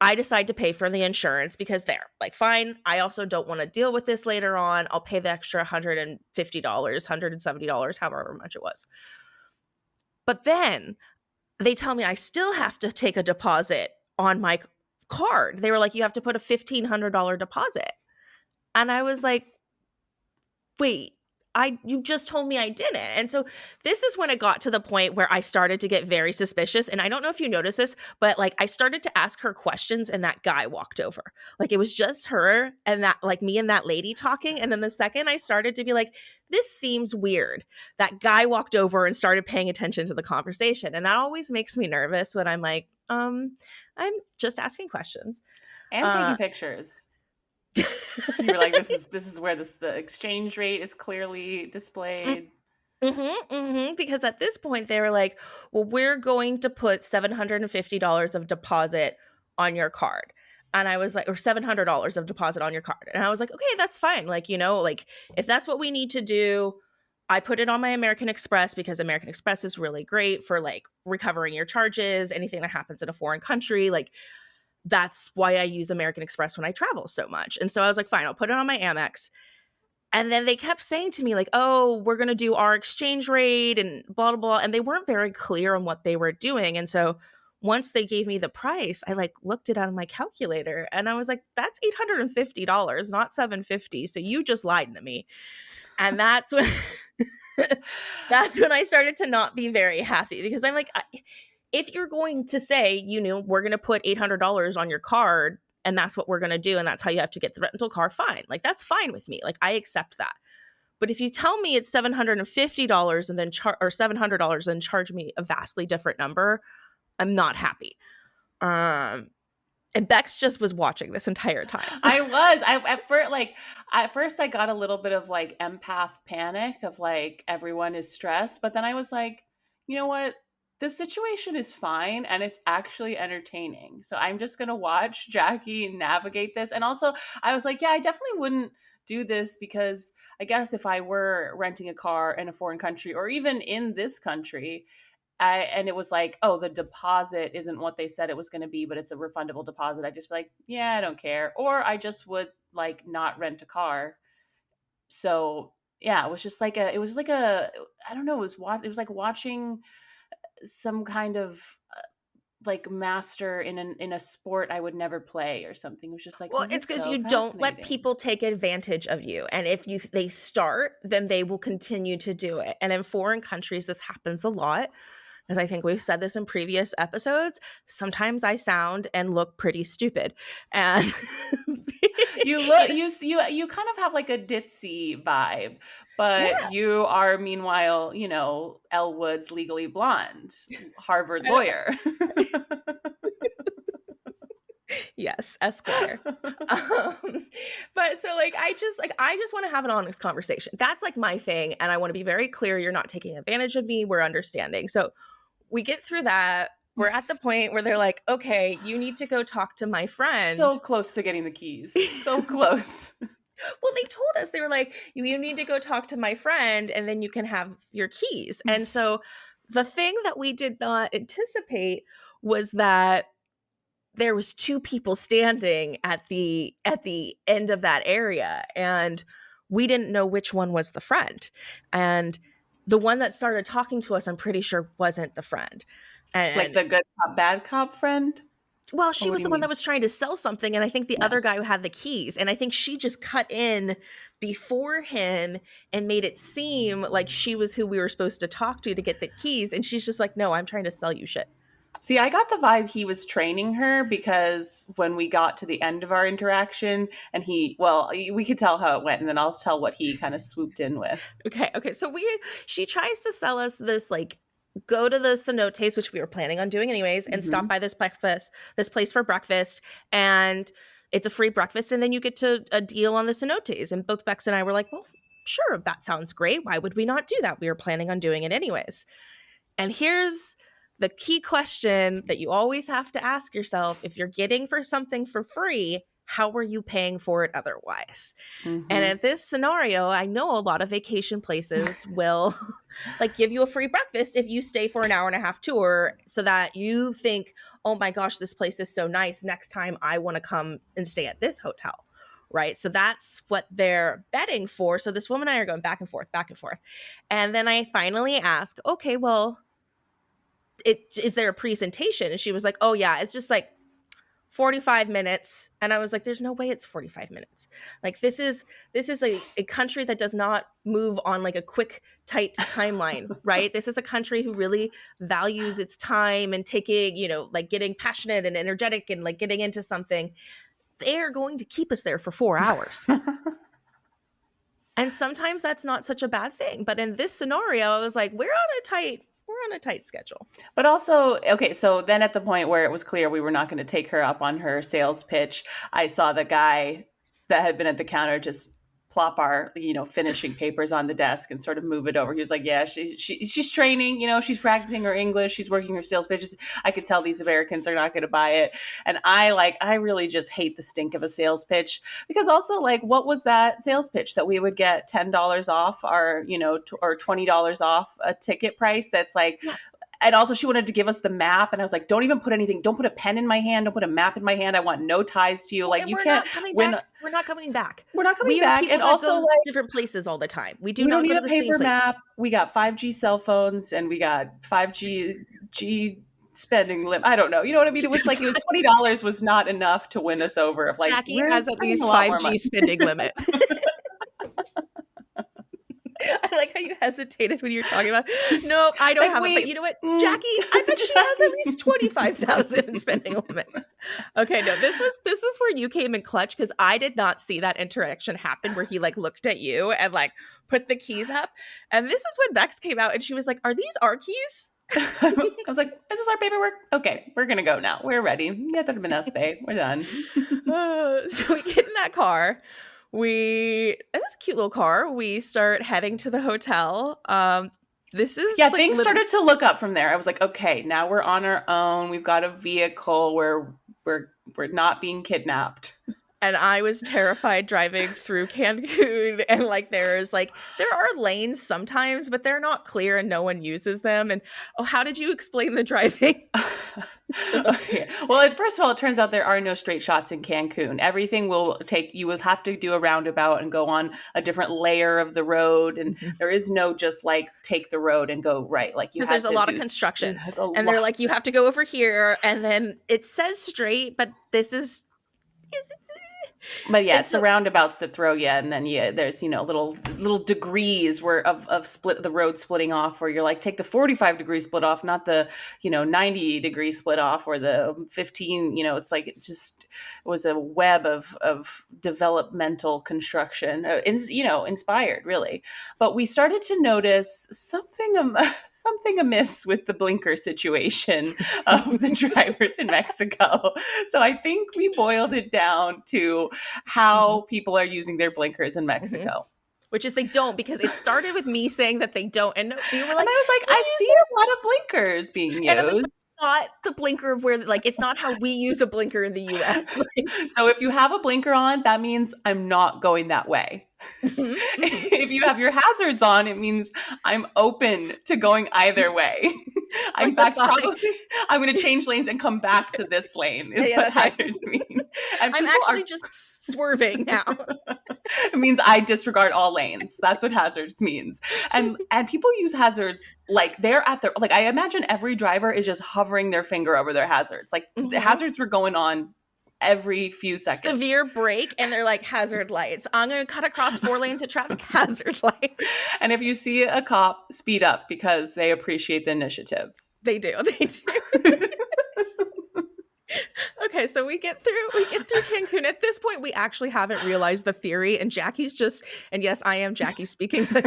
I decide to pay for the insurance because they're like, fine. I also don't want to deal with this later on. I'll pay the extra $150, $170, however much it was. But then they tell me I still have to take a deposit on my card. They were like, you have to put a $1,500 deposit. And I was like, wait, you just told me I didn't. And so this is when it got to the point where I started to get very suspicious. And I don't know if you noticed this, but like I started to ask her questions and that guy walked over. Like it was just her and that like me and that lady talking. And then the second I started to be like, this seems weird, that guy walked over and started paying attention to the conversation. And that always makes me nervous when I'm like, I'm just asking questions. And Uh taking pictures. You were like, this is where the exchange rate is clearly displayed. Because at this point they were like, "Well, we're going to put $750 of deposit on your card." And I was like, or $700 of deposit on your card. And I was like, "Okay, that's fine. Like, like if that's what we need to do, I put it on my American Express because American Express is really great for like recovering your charges, anything that happens in a foreign country. Like that's why I use American Express when I travel so much." And so I was like, "Fine, I'll put it on my Amex." And then they kept saying to me, like, "Oh, we're going to do our exchange rate and blah, blah, blah." And they weren't very clear on what they were doing. And so once they gave me the price, I like looked it on my calculator and I was like, that's $850, not 750. So you just lied to me. And that's when that's when I started to not be very happy because I'm like, if you're going to say, we're going to put $800 on your card and that's what we're going to do and that's how you have to get the rental car, fine. Like that's fine with me. Like I accept that. But if you tell me it's $750 and then or $700 and charge me a vastly different number, I'm not happy. Um And Bex just was watching this entire time. I was. At first I got a little bit of like empath panic of like everyone is stressed, but then I was like, you know what? This situation is fine and it's actually entertaining. So I'm just gonna watch Jackie navigate this. And also I was like, yeah, I definitely wouldn't do this because I guess if I were renting a car in a foreign country or even in this country, and it was like, oh, the deposit isn't what they said it was going to be, but it's a refundable deposit. I'd just be like, yeah, I don't care. Or I just would like not rent a car. So yeah, it was like a, I don't know, it was like watching some kind of like master in a sport I would never play or something. It was just like, Well, this it's is because so you don't let fascinating. people take advantage of you. And if they start, then they will continue to do it. And in foreign countries, this happens a lot. As I think we've said this in previous episodes, sometimes I sound and look pretty stupid. And You you look know, you kind of have like a ditzy vibe, but yeah, you are meanwhile, you know, Elle Woods, Legally Blonde, Harvard I don't, lawyer. yes, Esquire. Um, but so like I just want to have an honest conversation. That's like my thing, and I want to be very clear. You're not taking advantage of me. We're understanding. So we get through that. We're at the point where they're like, okay, you need to go talk to my friend. So close to getting the keys. So close. Well, they told us, they were like, you need to go talk to my friend and then you can have your keys. And so the thing that we did not anticipate was that there was two people standing at the end of that area, and we didn't know which one was the friend. And the one that started talking to us, I'm pretty sure wasn't the friend. Like And the good cop, bad cop friend? well, Or she what was do you the one that mean? was trying to sell something, and I think the Yeah. other guy who had the keys, and I think she just cut in before him and made it seem like she was who we were supposed to talk to get the keys, and she's just like, "No, I'm trying to sell you shit." See, I got the vibe he was training her because when we got to the end of our interaction and we could tell how it went and then I'll tell what he kind of swooped in with. Okay. So she tries to sell us this like go to the cenotes, which we were planning on doing anyways, and stop Mhm. by this place for breakfast, and it's a free breakfast, and then you get to a deal on the cenotes. And both Bex and I were like, well, sure, that sounds great. Why would we not do that? We were planning on doing it anyways. And here's the key question that you always have to ask yourself: if you're getting for something for free, how are you paying for it otherwise? And Mhm. in this scenario, I know a lot of vacation places will like give you a free breakfast if you stay for an hour and a half tour, so that you think, oh my gosh, this place is so nice. Next time I want to come and stay at this hotel. Right. So that's what they're betting for. So this woman and I are going back and forth, back and forth. And then I finally ask, okay, well, is there a presentation? And she was like, oh yeah, it's just like 45 minutes. And I was like, there's no way it's 45 minutes. Like this is a country that does not move on like a quick tight timeline, right? This is a country who really values its time and taking, like getting passionate and energetic and like getting into something. They're going to keep us there for 4 hours. And sometimes that's not such a bad thing, but in this scenario I was like, we're on a tight schedule. But also, okay, so then at the point where it was clear we were not going to take her up on her sales pitch, I saw the guy that had been at the counter just plop our, finishing papers on the desk and sort of move it over. He was like, yeah, she's training, she's practicing her English, she's working her sales pitches. I could tell these Americans are not going to buy it. And I really just hate the stink of a sales pitch, because also, like, what was that sales pitch that we would get $10 off our, or $20 off a ticket price? That's like, Yeah. and also she wanted to give us the map, and I was like, don't even put anything, don't put a pen in my hand, don't put a map in my hand, I want no ties to you, Well, like, and you we're can't not coming win. back. We're not coming back. We're not coming We are back. people And that also, goes like, different places all the time. We do we don't not need go to a the same paper place. map, we got 5G cell phones, and we got 5G spending limit. I don't know, you know what I mean? It was like, $20 was not enough to win us over, of like, Jackie we're has at spending a least lot more 5G money. spending limit. I like how you hesitated when you were talking about, nope, I don't Like, have it. But we you know what, Jackie, I bet she has at least 25,000 in spending limit. Okay, no, this is where you came in clutch, because I did not see that interaction happen where he like looked at you and like put the keys up. And this is when Bex came out and she was like, are these our keys? I was like, is this our paperwork? Okay, we're going to go now. We're ready. Yeah, that have been us day. We're done. So we get in that car. It was a cute little car. We start heading to the hotel. This is Yeah, like things started to look up from there. I was like, okay, now we're on our own. We've got a vehicle where we're not being kidnapped. and I was terrified driving through Cancun and like there are lanes sometimes, but they're not clear and no one uses them. And oh, how did you explain the driving? Okay. Well, first of all, it turns out there are no straight shots in Cancun. Everything you will have to do a roundabout and go on a different layer of the road. And there is no just like take the road and go right. Like you Because had there's a to lot of do, construction there's a and they're lot. like, you have to go over here. And then it says straight, but this is, But yeah, and it's the so, roundabouts that throw you, and then there's little degrees where of split the road splitting off, where you're like take the 45-degree split off, not the 90-degree split off, or the 15. It's like it was a web of developmental construction, inspired really. But we started to notice something amiss with the blinker situation of the drivers in Mexico. So I think we boiled it down to Mhm, how people are using their blinkers in mhm. Mexico. Which is they don't, because it started with me saying that they don't. And we were And like, I was like, they I use see a lot of blinkers being And I'm like, used. but it's not the blinker of where, like, it's not how we use a blinker in the US. Like, So if you have a blinker on, that means I'm not going that way. mhm, mhm. If you have your hazards on, it means I'm open to going either way. It's In like the fact, guy. probably I'm going to change lanes and come back to this lane Yeah, is yeah, what that's right. hazards mean. And I'm people are actually just swerving now. it means I disregard all lanes. That's what hazards means. And people use hazards like they're at their like I imagine every driver is just hovering their finger over their hazards. Like the Mhm. hazards were going on every few seconds. Severe break, and they're like hazard lights. I'm gonna cut across 4 lanes of traffic, hazard lights. And if you see a cop, speed up because they appreciate the initiative. They do, they do. Okay, so we get through Cancun. At this point, we actually haven't realized the theory, and Jackie's just, and yes, I am Jackie speaking, but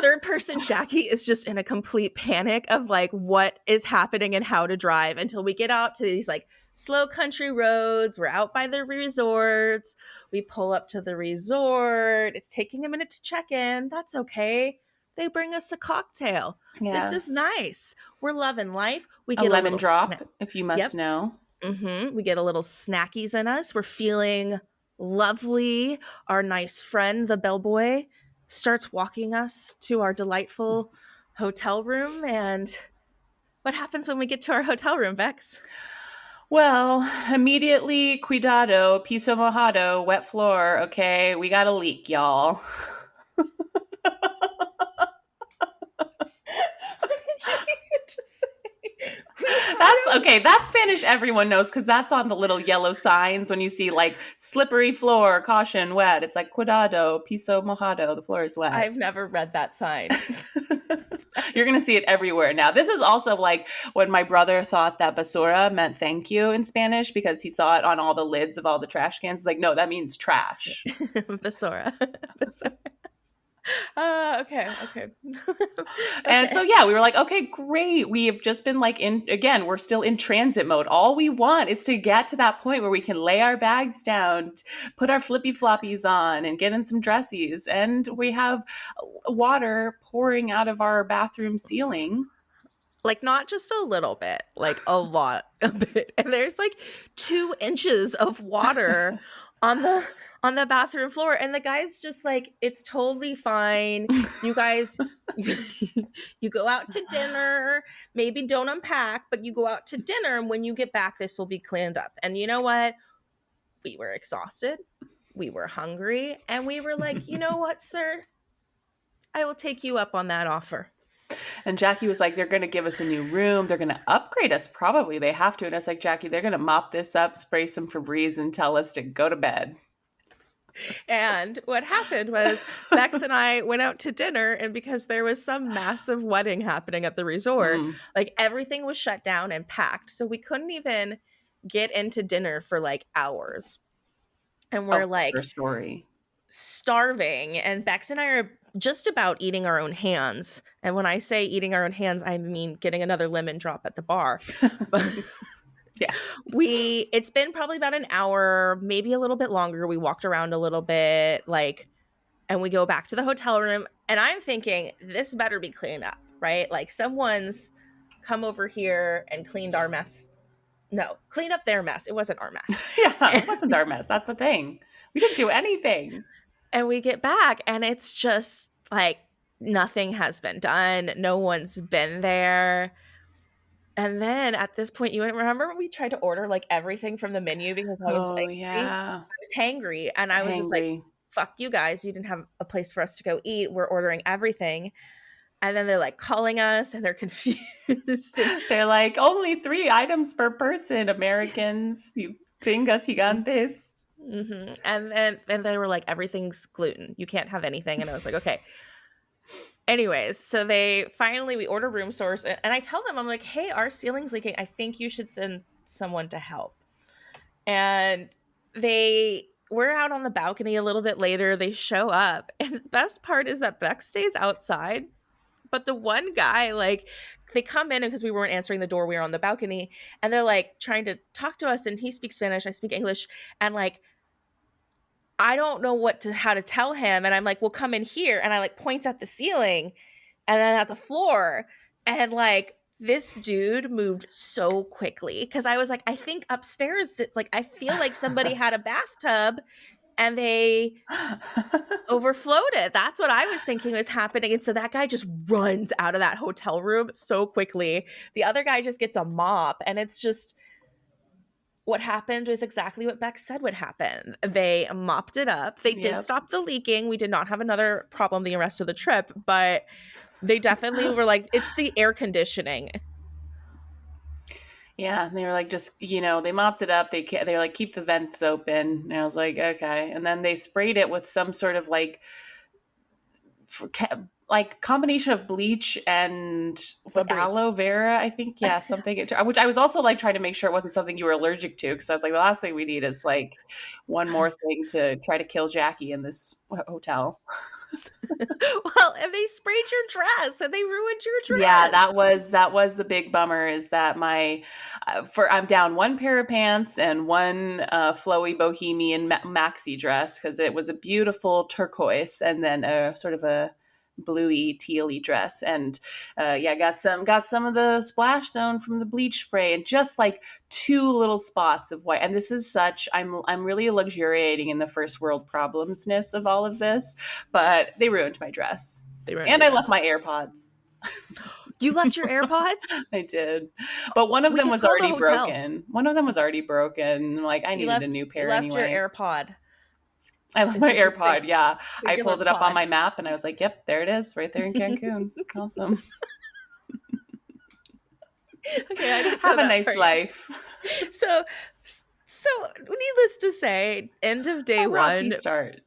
third person Jackie is just in a complete panic of like what is happening and how to drive until we get out to these like slow country roads. We're out by the resorts. We pull up to the resort. It's taking a minute to check in. That's okay. They bring us a cocktail. This is Yes. nice. We're loving life. We A get a lemon little snack. drop, if you Yep. must know. We get a little snackies in us. We're feeling lovely. Our nice friend, the bellboy, starts walking us to our delightful hotel room. And what happens when we get to our hotel room, Bex? Well, immediately, cuidado, piso mojado, wet floor. Okay, we got a leak, y'all. What did you even just say? That's Cuidado. okay. That's Spanish everyone knows because that's on the little yellow signs when you see like slippery floor, caution, wet. It's like cuidado, piso mojado, the floor is I've wet. never read that sign. You're going to see it everywhere now. This is also like when my brother thought that basura meant thank you in Spanish because he saw it on all the lids of all the trash cans. He's like, no, that means trash. Basora. Basora. Okay, okay. And so, Okay. yeah, we were like, okay, great. We have just been like again, we're still in transit mode. All we want is to get to that point where we can lay our bags down, put our flippy floppies on, and get in some dressies. And we have water pouring out of our bathroom ceiling. Like, not just a little bit, like a lot a bit. And there's like 2 inches of water on the bathroom floor. And the guy's just like, it's totally fine. You guys you go out to dinner, maybe don't unpack, but you go out to dinner, and when you get back, this will be cleaned up. And you know what? We were exhausted. We were hungry, and we were like, you know what, sir? I will take you up on that offer. And Jackie was like, they're going to give us a new room. They're going to upgrade us. Probably they have to. And I was like, Jackie, they're going to mop this up, spray some Febreze, and tell us to go to bed. And what happened was Bex and I went out to dinner, and because there was some massive wedding happening at the resort, Mm. like everything was shut down and packed. So we couldn't even get into dinner for like hours. And Oh, we're like your story. starving. And Bex and I are just about eating our own hands. And when I say eating our own hands, I mean getting another lemon drop at the bar. But Yeah. it's been probably about an hour, maybe a little bit longer. We walked around a little bit, like, and we go back to the hotel room. And I'm thinking, this better be cleaned up, right? Like, someone's come over here and cleaned our mess. No, cleaned up their mess. It wasn't our mess. Yeah, it wasn't our mess. That's the thing. We didn't do anything. And we get back, and it's just like nothing has been done. No one's been there. And then at this point, you remember when we tried to order like everything from the menu because I was Oh, angry? yeah. I was hangry, and I was just like, Hangry. fuck you guys. You didn't have a place for us to go eat. We're ordering everything. And then they're like calling us and they're confused. And They're like, only 3 items per person, Americans. You gringas gigantes. mm-hmm. And they were like, everything's gluten. You can't have anything. And I was like, okay. Anyways, so we order room source, and I tell them, I'm like, hey, our ceiling's leaking. I think you should send someone to help. And we're out on the balcony a little bit later. They show up. And the best part is that Beck stays outside. But the one guy, like, they come in because we weren't answering the door. We were on the balcony, and they're like trying to talk to us. And he speaks Spanish, I speak English, and like I don't know how to tell him. And I'm like, well, come in here. And I like point at the ceiling and then at the floor. And like this dude moved so quickly because I was like, I think upstairs, like I feel like somebody had a bathtub and they overflowed it. That's what I was thinking was happening. And so that guy just runs out of that hotel room so quickly. The other guy just gets a mop, and it's just what happened was exactly what Beck said would happen. They mopped it up. They did Yep. stop the leaking. We did not have another problem the rest of the trip, but they definitely were like, it's the air conditioning. Yeah, and they were like, just, they mopped it up. They were like, keep the vents open. And I was like, okay. And then they sprayed it with some sort of combination of bleach and aloe vera, I think. Yeah, something. Which I was also like trying to make sure it wasn't something you were allergic to, because I was like, the last thing we need is like one more thing to try to kill Jackie in this hotel. Well, and they sprayed your dress and they ruined your dress. Yeah, that was the big bummer, is that I'm down one pair of pants and one flowy bohemian maxi dress, because it was a beautiful turquoise and then a sort of a bluey tealy dress, and got some of the splash zone from the bleach spray, and just like 2 little spots of white. And this is I'm really luxuriating in the first world problemsness of all of this, but they ruined my dress. And I left my AirPods. You left your AirPods? I did. But one of them was already broken. One of them was already broken. Like, I needed a new pair anyway. You left your AirPod. I left my AirPod, yeah. I pulled it up on my map and I was like, yep, there it is, right there in Cancun. Awesome. Okay, I have a nice life. So needless to say, end of day one, start.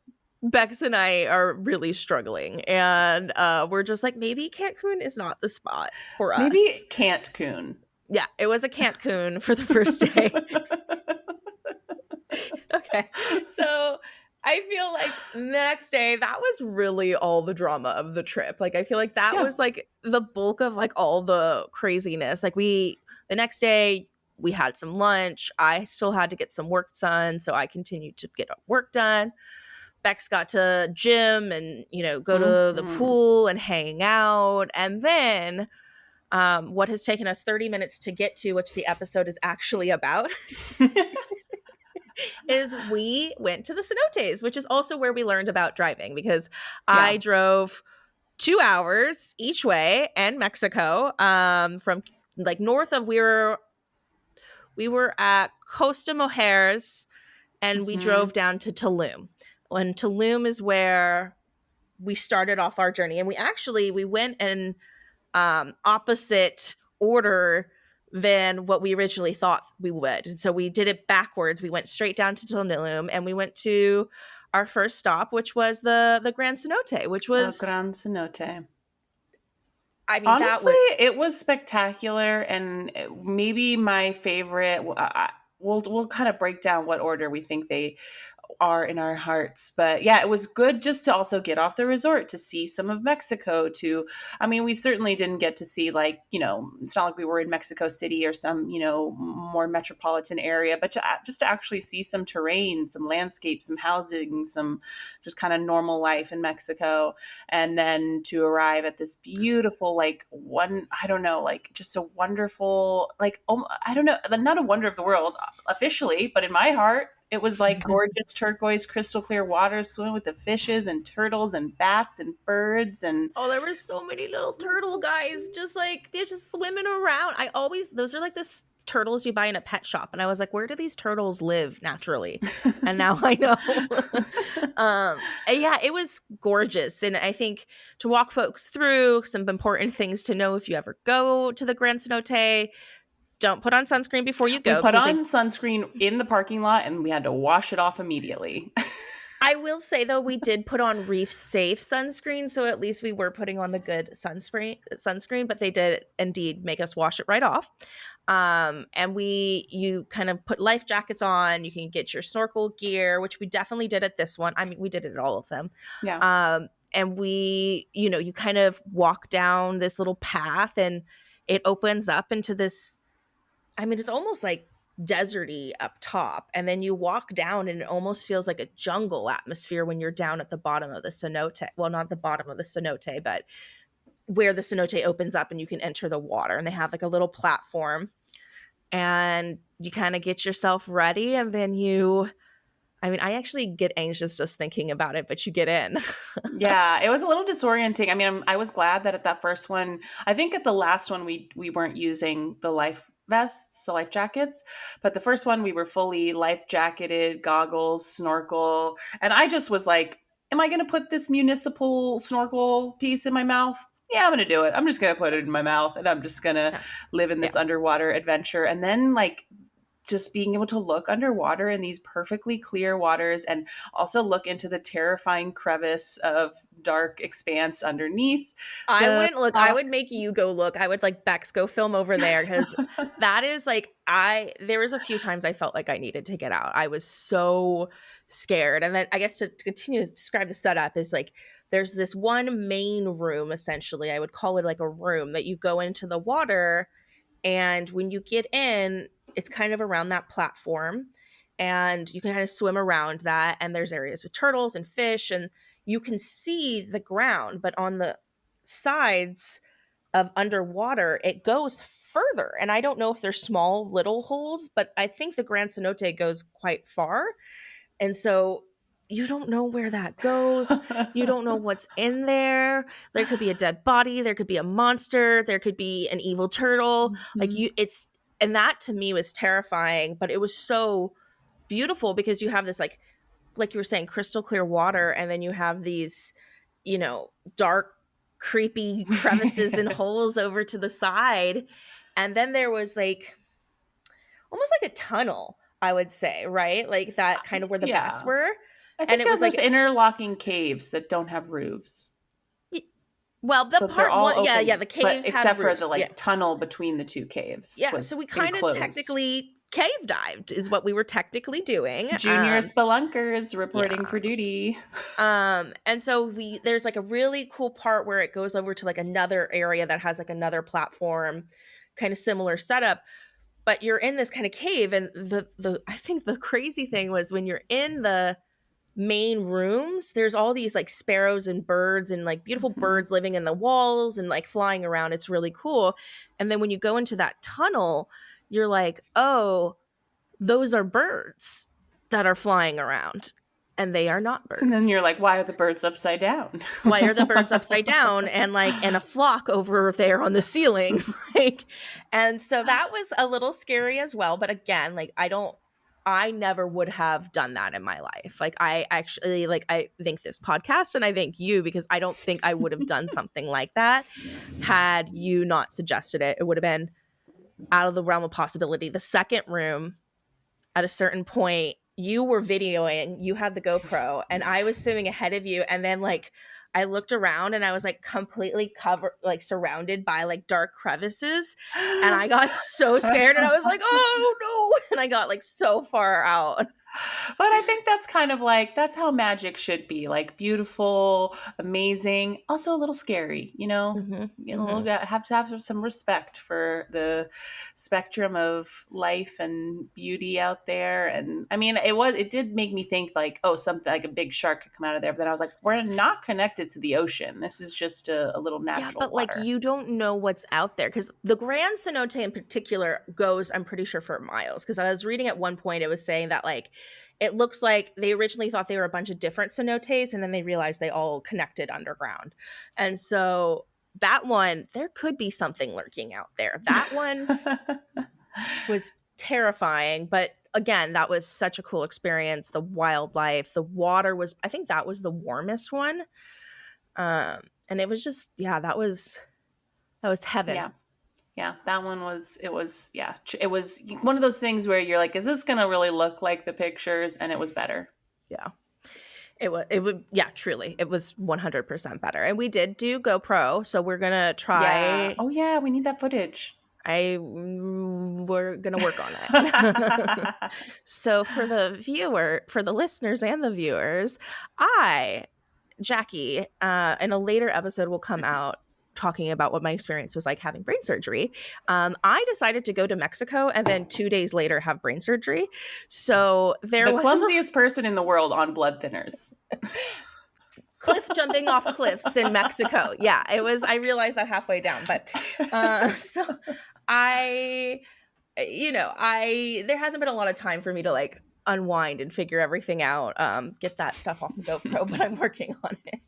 Bex and I are really struggling, and we're just like, maybe Cancun is not the spot for us. Maybe Cancun. Yeah, it was a Cancun for the first day. Okay, so I feel like the next day, that was really all the drama of the trip. Like, I feel like that was like the bulk of like all the craziness. Like the next day we had some lunch. I still had to get some work done, so I continued to get work done. Bex got to gym and, go to the pool and hang out. And then what has taken us 30 minutes to get to, which the episode is actually about, is we went to the Cenotes, which is also where we learned about driving, because I drove 2 hours each way in Mexico, from like north of, we were at Costa Mujeres, and we drove down to Tulum. And Tulum is where we started off our journey. And we went in opposite order than what we originally thought we would. And so we did it backwards. We went straight down to Tulum, and we went to our first stop, which was the Grand Cenote, which was Grand Cenote. I mean, honestly, it was spectacular, and maybe my favorite. We'll kind of break down what order we think they are in our hearts. But yeah, it was good just to also get off the resort to see some of Mexico. I mean, we certainly didn't get to see, like, it's not like we were in Mexico City or some, more metropolitan area, but just to actually see some terrain, some landscape, some housing, some just kind of normal life in Mexico. And then to arrive at this beautiful, like, I don't know, like, just a wonderful, like, I don't know, not a wonder of the world officially, but in my heart, it was like gorgeous turquoise, crystal clear water, swimming with the fishes and turtles and bats and birds. And oh, there were so many little turtle guys, just like they're just swimming around. Those are like the turtles you buy in a pet shop, and I was like, where do these turtles live naturally? And now I know. Yeah, it was gorgeous, and I think to walk folks through some important things to know if you ever go to the Grand Cenote. Don't put on sunscreen before you we go put because on sunscreen in the parking lot and we had to wash it off immediately. I will say though, we did put on reef safe sunscreen, so at least we were putting on the good sunscreen, but they did indeed make us wash it right off. And you kind of put life jackets on, you can get your snorkel gear, which we definitely did at this one. I mean, we did it at all of them. Yeah. And you kind of walk down this little path and it opens up into this, I mean, it's almost like deserty up top, and then you walk down and it almost feels like a jungle atmosphere when you're down at the bottom of the cenote. Well, not the bottom of the cenote, but where the cenote opens up and you can enter the water, and they have like a little platform, and you kind of get yourself ready, and then I actually get anxious just thinking about it, but you get in. Yeah, it was a little disorienting. I mean, I was glad that at that first one, I think at the last one we weren't using the life vests, the life jackets, but the first one we were fully life jacketed, goggles, snorkel, and I just was like, am I going to put this municipal snorkel piece in my mouth? Yeah, I'm going to do it. I'm just going to put it in my mouth and I'm just going to live in this underwater adventure. And then, like, just being able to look underwater in these perfectly clear waters and also look into the terrifying crevice of dark expanse underneath I the wouldn't look. I would make you go look. I would like Bex go film over there because that is like there was a few times I felt like I needed to get out. I was so scared. And then I guess to continue to describe the setup is like there's this one main room, essentially. I would call it like a room that you go into the water, and when you get in, it's kind of around that platform, and you can kind of swim around that, and there's areas with turtles and fish, and you can see the ground, but on the sides of underwater it goes further, and I don't know if there's small little holes, but I think the Grand Cenote goes quite far, and so you don't know where that goes. You don't know what's in there. There could be a dead body, there could be a monster, there could be an evil turtle. And that to me was terrifying, but it was so beautiful because you have this like you were saying, crystal clear water, and then you have these, dark, creepy crevices and holes over to the side. And then there was like almost like a tunnel, I would say, right? Like that kind of where the bats Yeah. were. I And think it there's was those like, interlocking caves that don't have roofs. well, the So they're part all one, open, yeah, the but caves had except for roofs. the Yeah. like tunnel between the two caves Yeah. So we was kind of enclosed. technically cave dived is what we were technically doing. Junior spelunkers reporting for Yes. duty. And so there's like a really cool part where it goes over to like another area that has like another platform, kind of similar setup, but you're in this kind of cave. And the I think the crazy thing was when you're in the main rooms, there's all these like sparrows and birds and like beautiful Mm-hmm. birds living in the walls and like flying around. It's really cool. And then when you go into that tunnel, you're like, oh, those are birds that are flying around, and they are not And then you're birds. like, why are the birds upside down? Why are the birds upside down and a flock over there on the ceiling? Like, and so that was a little scary as well. But again, like I never would have done that in my life. Like I actually like I thank this podcast and I thank you because I don't think I would have done something like that had you not suggested it. It would have been out of the realm of possibility. The second room, at a certain point, you were videoing, you had the GoPro, and I was swimming ahead of you. And then, like, I looked around and I was like completely covered, like surrounded by like dark crevices. And I got so scared and I was like, oh no. And I got like so far out. But I think that's kind of like, that's how magic should be, like beautiful, amazing, also a little scary, you know? Mhm, You know, mhm. have to have some respect for the spectrum of life and beauty out there. And I mean, it did make me think like, oh, something like a big shark could come out of there. But then I was like, we're not connected to the ocean. This is just a little Yeah, natural but, like, water. you don't know what's out there because the Grand Cenote in particular goes, I'm pretty sure, for miles. Because I was reading at one point, it was saying that, like, it looks like they originally thought they were a bunch of different cenotes, and then they realized they all connected underground. And so that one, there could be something lurking out there. That one was terrifying, but again, that was such a cool experience. The wildlife, the water was, I think that was the warmest one. And it was just, yeah, that was heaven. Yeah. Yeah, that one was, it was, yeah, it was one of those things where you're like, is this going to really look like the pictures? And it was better. Yeah. It would, yeah, truly. It was 100% better. And we did do GoPro, so we're going to Yeah. try Oh, yeah, we need that footage. we're going to work on it. So for the listeners and the viewers, I Jackie, in a later episode will come out talking about what my experience was like having brain surgery. I decided to go to Mexico and then 2 days later have brain surgery. So there The was a clumsiest person in the world on blood thinners. cliff jumping off cliffs in Mexico. Yeah, it was. I realized that halfway down, but so I, I there hasn't been a lot of time for me to like unwind and figure everything out, get that stuff off the GoPro, but I'm working on it.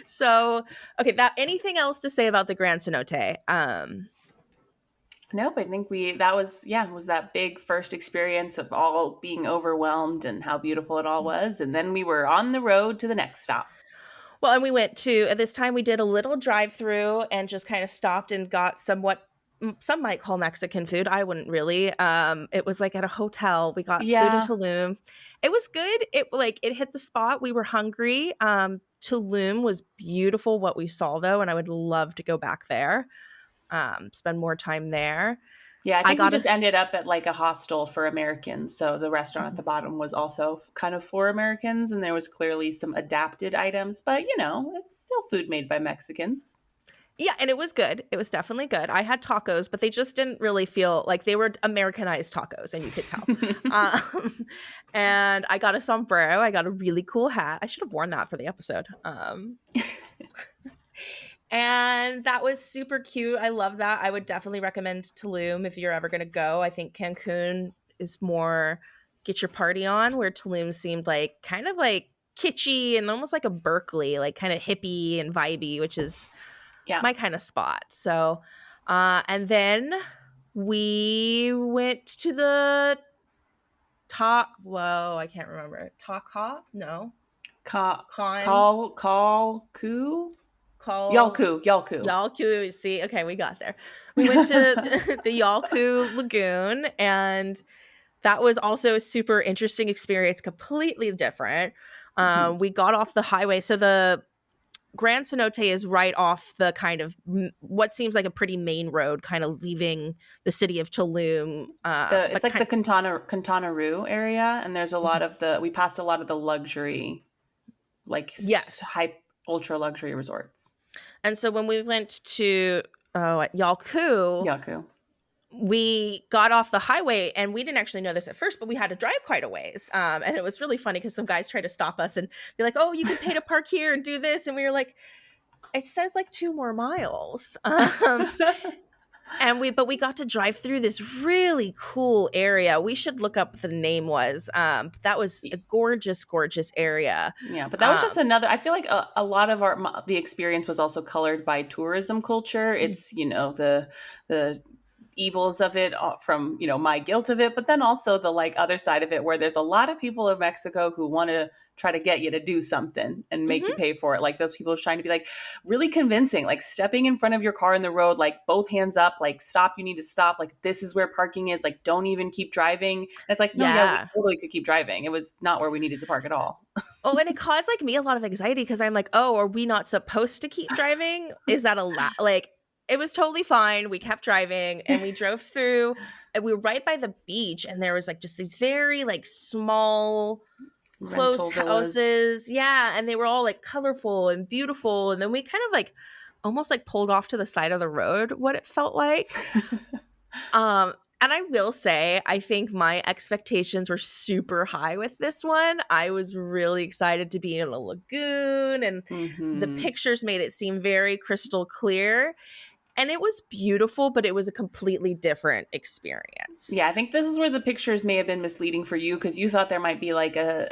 So, okay, that anything else to say about the Grand Cenote? Nope, I think that was, yeah, was that big first experience of all being overwhelmed and how beautiful it all was. And then we were on the road to the next stop. Well, and we went to at this time we did a little drive through and just kind of stopped and got somewhat some might call Mexican food. I wouldn't really. It was like at a hotel. We got food in Yeah. Tulum. It was good. It hit the spot. We were hungry. Tulum was beautiful what we saw though, and I would love to go back there. Spend more time there. Yeah, I I think we got just us. ended up at like a hostel for Americans. So the restaurant at the bottom was also kind of for Americans, and there was clearly some adapted items, but it's still food made by Mexicans. Yeah, and it was good. It was definitely good. I had tacos, but they just didn't really feel like they were Americanized tacos, and you could tell. Um, and I got a sombrero. I got a really cool hat. I should have worn that for the episode. And that was super cute. I love that. I would definitely recommend Tulum if you're ever going to go. I think Cancun is more get your party on, where Tulum seemed like kind of like kitschy and almost like a Berkeley, like kind of hippie and vibey, which is Yeah. my kind of spot. So, and then we went to the talk. Whoa, I can't remember. Taka? No. Con. Call Ku? Call. Yalku. Yalku. See, okay, we got there. We went to the Yalku Lagoon, and that was also a super interesting experience, completely different. Mhm. We got off the highway. So the Grand Cenote is right off the kind of what seems like a pretty main road, kind of leaving the city of Tulum. It's But like the kind Cantana Roo area, and there's a lot of we passed a lot of the luxury, like yes. high ultra luxury resorts. And so when we went to at Yalku, Yaku. we got off the highway and we didn't actually know this at first, but we had to drive quite a ways. And it was really funny because some guys tried to stop us and be like, "Oh, you can pay to park here and do this," and we were like, "It says like 2 more miles." But we got to drive through this really cool area. We should look up what the name was. That was a gorgeous, gorgeous area. Yeah, but that was just Um, another. I feel like a lot of the experience was also colored by tourism culture. mm, It's the evils of it from my guilt of it, but then also the like other side of it where there's a lot of people in Mexico who want to try to get you to do something and make you mhm. pay for it. Like those people are trying to be like really convincing, like stepping in front of your car in the road, like both hands up, like stop, you need to stop, like this is where parking is, like don't even keep driving. And it's like, no, yeah, we Yeah. totally could keep driving. It was not where we needed to park at all. Oh, and it caused like me a lot of anxiety because I'm like, oh, are we not supposed to keep driving? Is that a lot? Like, It was totally fine. We kept driving and we drove through and we were right by the beach and there was like just these very like small close Rental villas. houses. Yeah, and they were all like colorful and beautiful and then we kind of like almost like pulled off to the side of the road what it felt like. And I will say, I think my expectations were super high with this one. I was really excited to be in a lagoon, and the Hmm. pictures made it seem very crystal clear. And it was beautiful, but it was a completely different experience. Yeah, I think this is where the pictures may have been misleading for you because you thought there might be like a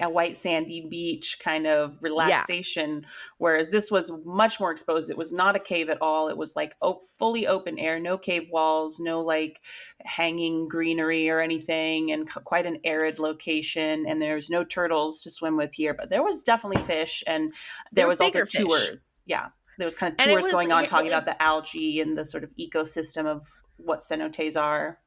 white sandy beach kind of Yeah, relaxation, whereas this was much more exposed. It was not a cave at all. It was like fully open air, no cave walls, no like hanging greenery or anything, and quite an arid location. And there's no turtles to swim with here, but there was definitely fish, and they there were was also bigger fish. tours. Yeah, there was kind of And it tours was, going on yeah, talking about the algae and the sort of ecosystem of what cenotes are.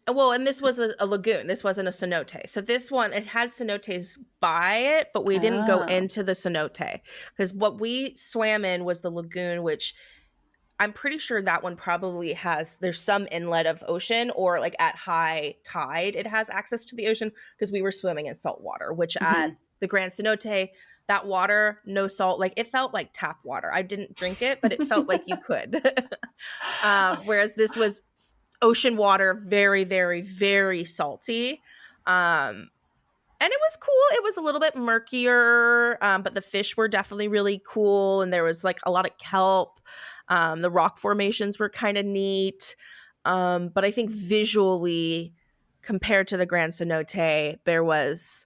well, and this was a lagoon. This wasn't a cenote. So this one, it had cenotes by it, but we didn't go Oh. into the cenote because what we swam in was the lagoon, which I'm pretty sure that one probably has there's some inlet of ocean or like at high tide it has access to the ocean because we were swimming in salt water, which at Mhm. the Grand Cenote, that water, no salt, like it felt like tap water. I didn't drink it, but it felt like you could. Whereas this was ocean water, very, very, very salty. And it was cool. It was a little bit murkier, but the fish were definitely really cool, and there was like a lot of kelp. The rock formations were kind of neat, but I think visually, compared to the Grand Cenote, there was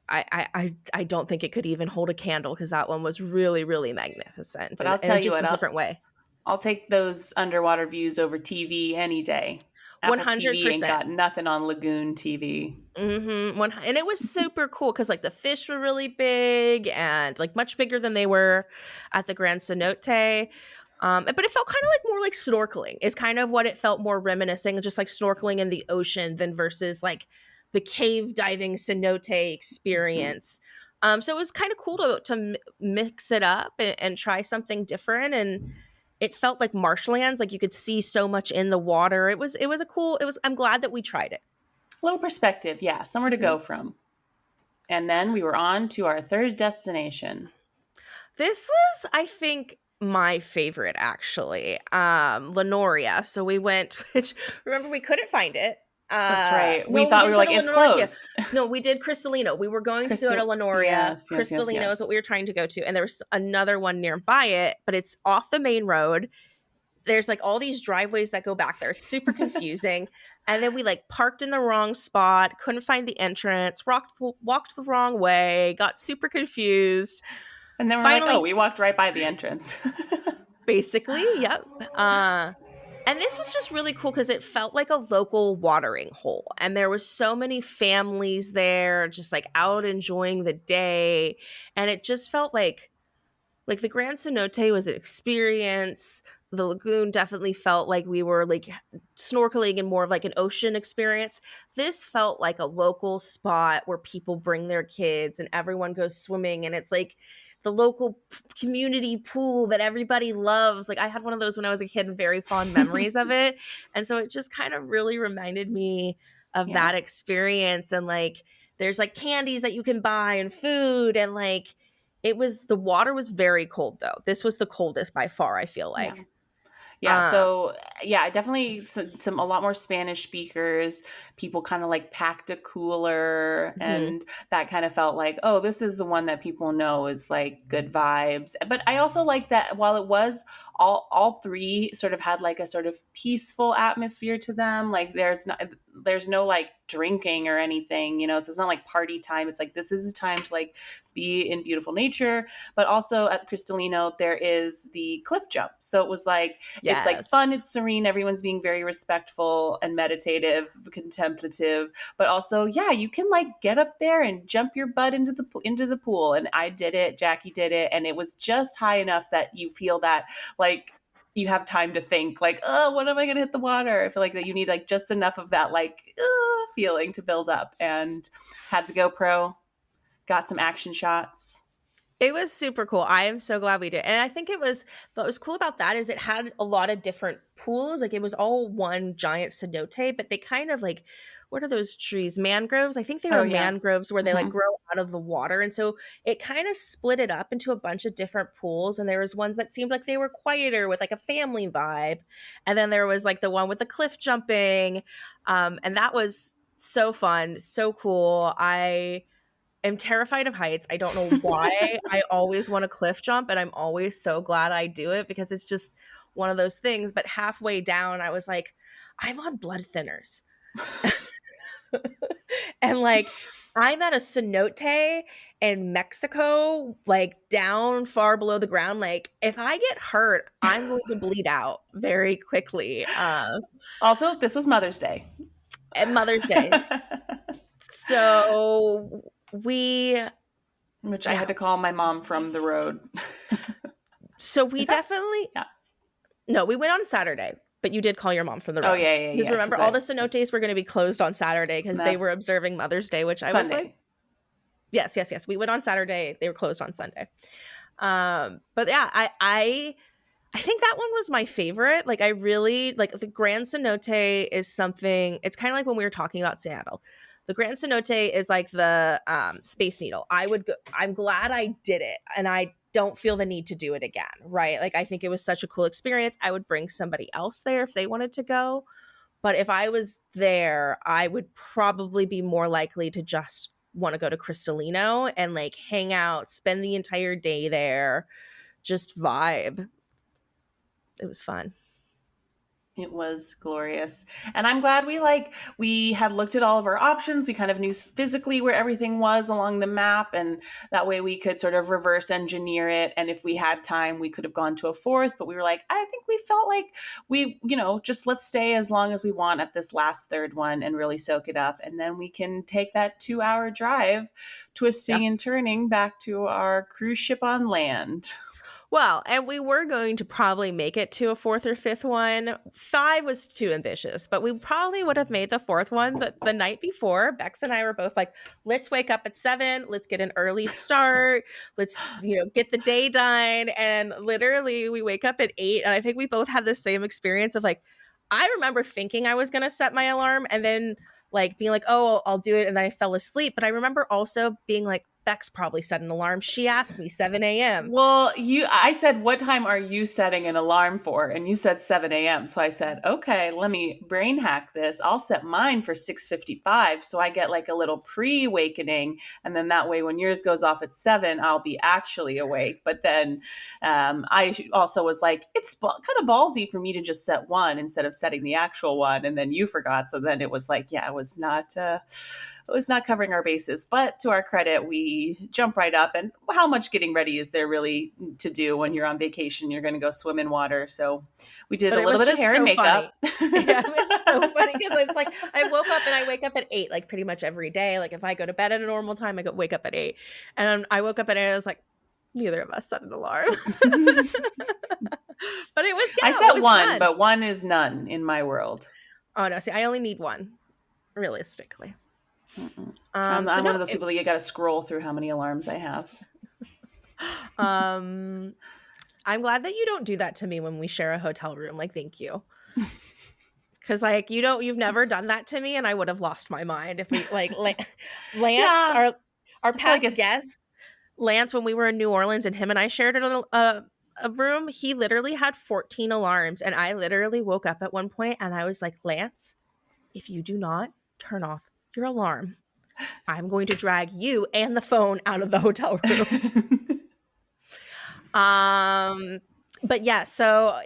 I don't think it could even hold a candle because that one was really really magnificent But and I'll in tell you just what, a different way. I'll take those underwater views over TV any day. One Apple hundred TV ain't percent. got nothing on Lagoon TV. And it was super cool because like the fish were really big and like much bigger than they were at the Grand Cenote. But it felt kind of like more like snorkeling is kind of what it felt more reminiscing, just like snorkeling in the ocean than versus like the cave diving cenote Mhm. experience. So it was kind of cool to mix it up and try something different. And it felt like marshlands, like you could see so much in the water. It was a cool. It was. I'm glad that we tried it. A little perspective, yeah, somewhere to Mhm. go from. And then we were on to our third destination. This was, I think, my favorite actually. Lenoria. So we went, which remember we couldn't find it. That's right. We No, we thought we didn't were go like, to it's Lenoria. closed. No, we did Crystalino. We were going to go to Crystal, Lenoria. yes, yes, yes, Crystalino is what yes. we were trying to go to, and there was another one nearby it, but it's off the main road. There's like all these driveways that go back there. It's super confusing. And then we like parked in the wrong spot, couldn't find the entrance, walked the wrong way, got super confused. And then we're like, oh, Finally, we walked right by the entrance. basically, yep. And this was just really cool because it felt like a local watering hole. And there was so many families there just like out enjoying the day. And it just felt like the Grand Cenote was an experience. The lagoon definitely felt like we were like snorkeling in more of like an ocean experience. This felt like a local spot where people bring their kids and everyone goes swimming, and it's like the local community pool that everybody loves. Like I had one of those when I was a kid and very fond memories of it. And so it just kind of really reminded me of Yeah. that experience. And like there's like candies that you can buy and food, and like the water was very cold though. This was the coldest by far, I feel Yeah. like. Yeah, Um so yeah, definitely some a lot more Spanish speakers. People kind of like packed a cooler, mhm. and that kind of felt like, oh, this is the one that people know is like good vibes. But I also like that while it was all three sort of had like a sort of peaceful atmosphere to them. Like there's no like drinking or anything, so it's not like party time. It's like this is a time to like be in beautiful nature. But also at the Cristalino, there is the cliff jump. So it was like it's like Yes. fun, it's serene, everyone's being very respectful and meditative, contemplative, but also yeah, you can like get up there and jump your butt into the pool. And I did it, Jackie did it, and it was just high enough that you feel that like you have time to think like, oh, when am I going to hit the water? I feel like that you need like just enough of that like feeling to build up. And had the GoPro, got some action shots. It was super cool. I am so glad we did. And I think what was cool about that is it had a lot of different pools. Like it was all one giant cenote, but they kind of like, what are those trees? Mangroves? I think they Oh were yeah. mangroves where they like Hmm. grow out of the water. And so it kind of split it up into a bunch of different pools. And there was ones that seemed like they were quieter with like a family vibe. And then there was like the one with the cliff jumping. And that was so fun, so cool. I am terrified of heights. I don't know why. I always want to cliff jump, and I'm always so glad I do it because it's just one of those things. But halfway down, I was like, I'm on blood thinners. And like, I'm at a cenote in Mexico, like down far below the ground. Like, if I get hurt, I'm going to bleed out very quickly. Also, this was Mother's Day. At Mother's Day. So we, Which I yeah. had to call my mom from the road. So we Is that? definitely, Yeah. no, we went on Saturday, but you did call your mom from the Oh road. yeah, yeah, Because yeah. remember, Because all I the cenotes were going to be closed on Saturday because they math were observing Mother's Day, which I was like, Sunday. yes, yes, yes. We went on Saturday. They were closed on Sunday. But yeah, I think that one was my favorite. Like I really like the Grand Cenote is something. It's kind of like when we were talking about Seattle. The Grand Cenote is like the Space Needle. I would go. I'm glad I did it, and I don't feel the need to do it again. Right? Like I think it was such a cool experience. I would bring somebody else there if they wanted to go. But if I was there, I would probably be more likely to just want to go to Cristalino and like hang out, spend the entire day there, just vibe. It was fun. It was glorious. And I'm glad we had looked at all of our options. We kind of knew physically where everything was along the map, and that way we could sort of reverse engineer it. And if we had time, we could have gone to a fourth, but we were like, I think we felt like just let's stay as long as we want at this last third one and really soak it up. And then we can take that 2-hour drive, Yeah. twisting and turning back to our cruise ship on land. Well, and we were going to probably make it to a fourth or fifth one. Five was too ambitious, but we probably would have made the fourth one. But the night before, Bex and I were both like, let's wake up at 7. Let's get an early start. Let's, get the day done. And literally, we wake up at 8. And I think we both had the same experience of like, I remember thinking I was going to set my alarm and then like being like, oh, I'll do it. And then I fell asleep. But I remember also being like, Bex probably set an alarm. She asked me 7 a.m. Well, I said, what time are you setting an alarm for? And you said 7 a.m. So I said, okay, let me brain hack this. I'll set mine for 6:55. So I get like a little pre-awakening. And then that way, when yours goes off at 7, I'll be actually awake. But then I also was like, it's kind of ballsy for me to just set one instead of setting the actual one. And then you forgot. So then it was like, yeah, it was not covering our bases. But to our credit, we jump right up. And how much getting ready is there really to do when you're on vacation? You're going to go swim in water. So we did But a it little was bit of just hair and so makeup. funny. Yeah, it was so funny because it's like I woke up and I wake up at 8, like pretty much every day. Like if I go to bed at a normal time, wake up at 8. And I woke up at 8, I was like, neither of us set an alarm. But it was, I it set was one, fun. but one is none in my world. Oh no, see, I only need one, realistically. So I'm one no, of those people that you got to scroll through how many alarms I have. um I'm glad that you don't do that to me when we share a hotel room. Like, thank you. Cause like you've never done that to me, and I would have lost my mind if we like Lance, Yeah, our I feel like past it's guest, Lance, when we were in New Orleans and him and I shared a room, he literally had 14 alarms, and I literally woke up at one point and I was like, Lance, if you do not turn off your alarm, I'm going to drag you and the phone out of the hotel room. But yeah, so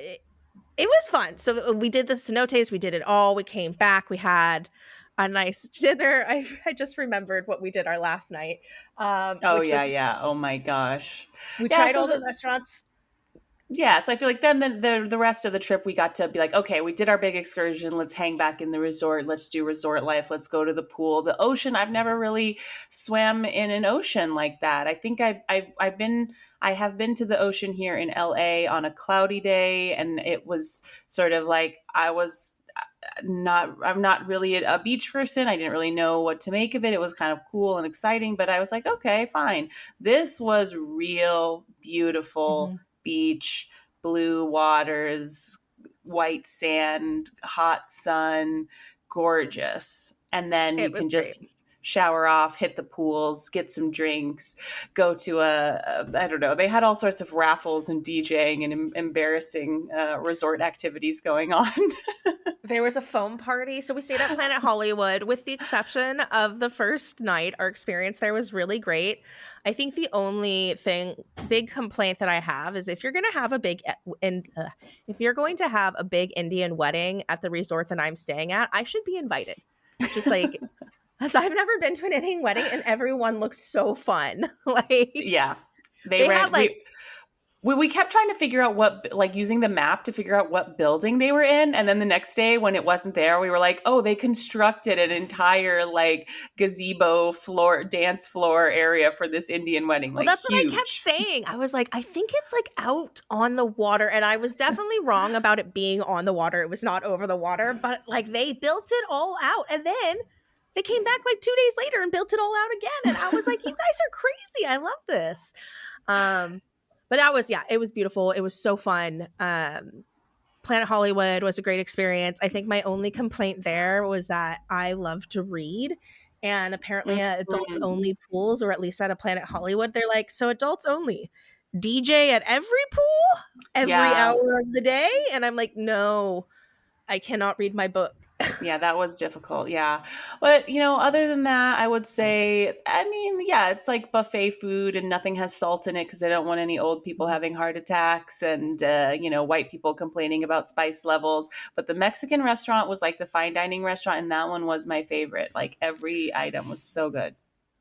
it was fun. So we did the cenotes, we did it all. We came back, we had a nice dinner. I just remembered what we did our last night, Oh which yeah, was yeah. Oh my gosh. we Yeah, tried so all the restaurants. so I feel like then the rest of the trip we got to be like, okay, we did our big excursion. Let's hang back in the resort. Let's do resort life. Let's go to the pool, the ocean. I've never really swam in an ocean like that. I think I have been to the ocean here in LA on a cloudy day, and it was sort of like I'm not really a beach person. I didn't really know what to make of it. It was kind of cool and exciting, but I was like, okay, fine. This was real beautiful Mhm. beach, blue waters, white sand, hot sun, gorgeous. And then you It was can great. just shower off, hit the pools, get some drinks, go to I don't know. They had all sorts of raffles and DJing and embarrassing resort activities going on. There was a foam party. So we stayed at Planet Hollywood, with the exception of the first night. Our experience there was really great. I think the only big complaint that I have is if you're going to have a if you're going to have a big Indian wedding at the resort that I'm staying at, I should be invited. Just like, as I've never been to an Indian wedding and everyone looks so fun. Like Yeah. They they had ran like we kept trying to figure out what, like, using the map to figure out what building they were in, and then the next day when it wasn't there, we were like, oh, they constructed an entire like gazebo floor, dance floor area for this Indian wedding, Well, like that's what I kept huge. saying. I was like, I think it's like out on the water. And I was definitely wrong about it being on the water. It was not over the water, but like they built it all out. And then they came back like 2 days later and built it all out again. And I was like, you guys are crazy. I love this. Um, but that was, yeah, it was beautiful. It was so fun. Planet Hollywood was a great experience. I think my only complaint there was that I love to read. And apparently, at adults Mhm. only pools, or at least at a Planet Hollywood, they're like, so adults only. DJ at every pool, every Yeah. hour of the day. And I'm like, no, I cannot read my book. Yeah, that was difficult. Yeah. But, other than that, I would say, I mean, yeah, it's like buffet food and nothing has salt in it because they don't want any old people having heart attacks and, white people complaining about spice levels. But the Mexican restaurant was like the fine dining restaurant, and that one was my favorite. Like every item was so good.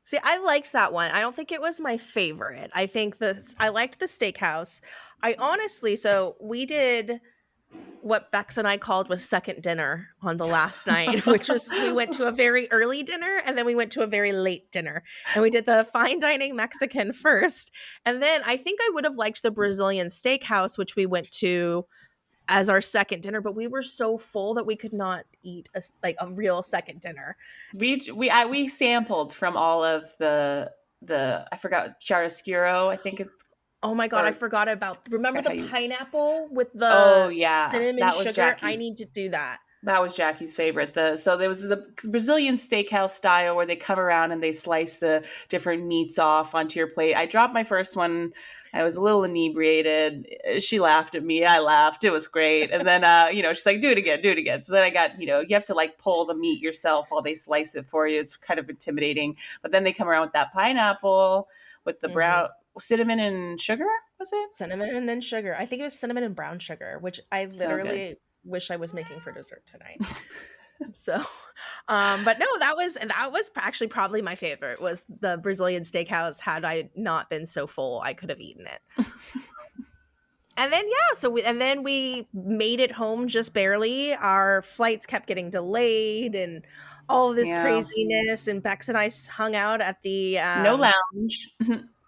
See, I liked that one. I don't think it was my favorite. I liked the steakhouse. I honestly, so we did what Bex and I called was second dinner on the last night, which was we went to a very early dinner and then we went to a very late dinner. And we did the fine dining Mexican first. And then I think I would have liked the Brazilian steakhouse, which we went to as our second dinner, but we were so full that we could not eat like a real second dinner. We sampled from all of the I forgot, chiaroscuro, I think it's, Oh my god, I or forgot about I remember forgot the how you. pineapple with Oh the yeah, cinnamon that was sugar? I Jackie's. need to do that. That was Jackie's favorite. So there was the Brazilian steakhouse style where they come around and they slice the different meats off onto your plate. I dropped my first one. I was a little inebriated. She laughed at me. I laughed. It was great. And then, she's like, do it again, do it again. So then I got, you have to like pull the meat yourself while they slice it for you. It's kind of intimidating. But then they come around with that pineapple with the Mhm. brown cinnamon and sugar, was it? Cinnamon and then sugar. I think it was cinnamon and brown sugar, which I So good. literally wish I was making for dessert tonight. So, but no, that was actually probably my favorite was the Brazilian steakhouse. Had I not been so full, I could have eaten it. And then yeah, and then we made it home just barely. Our flights kept getting delayed and all of this Yeah. craziness. And Bex and I hung out at the No lounge.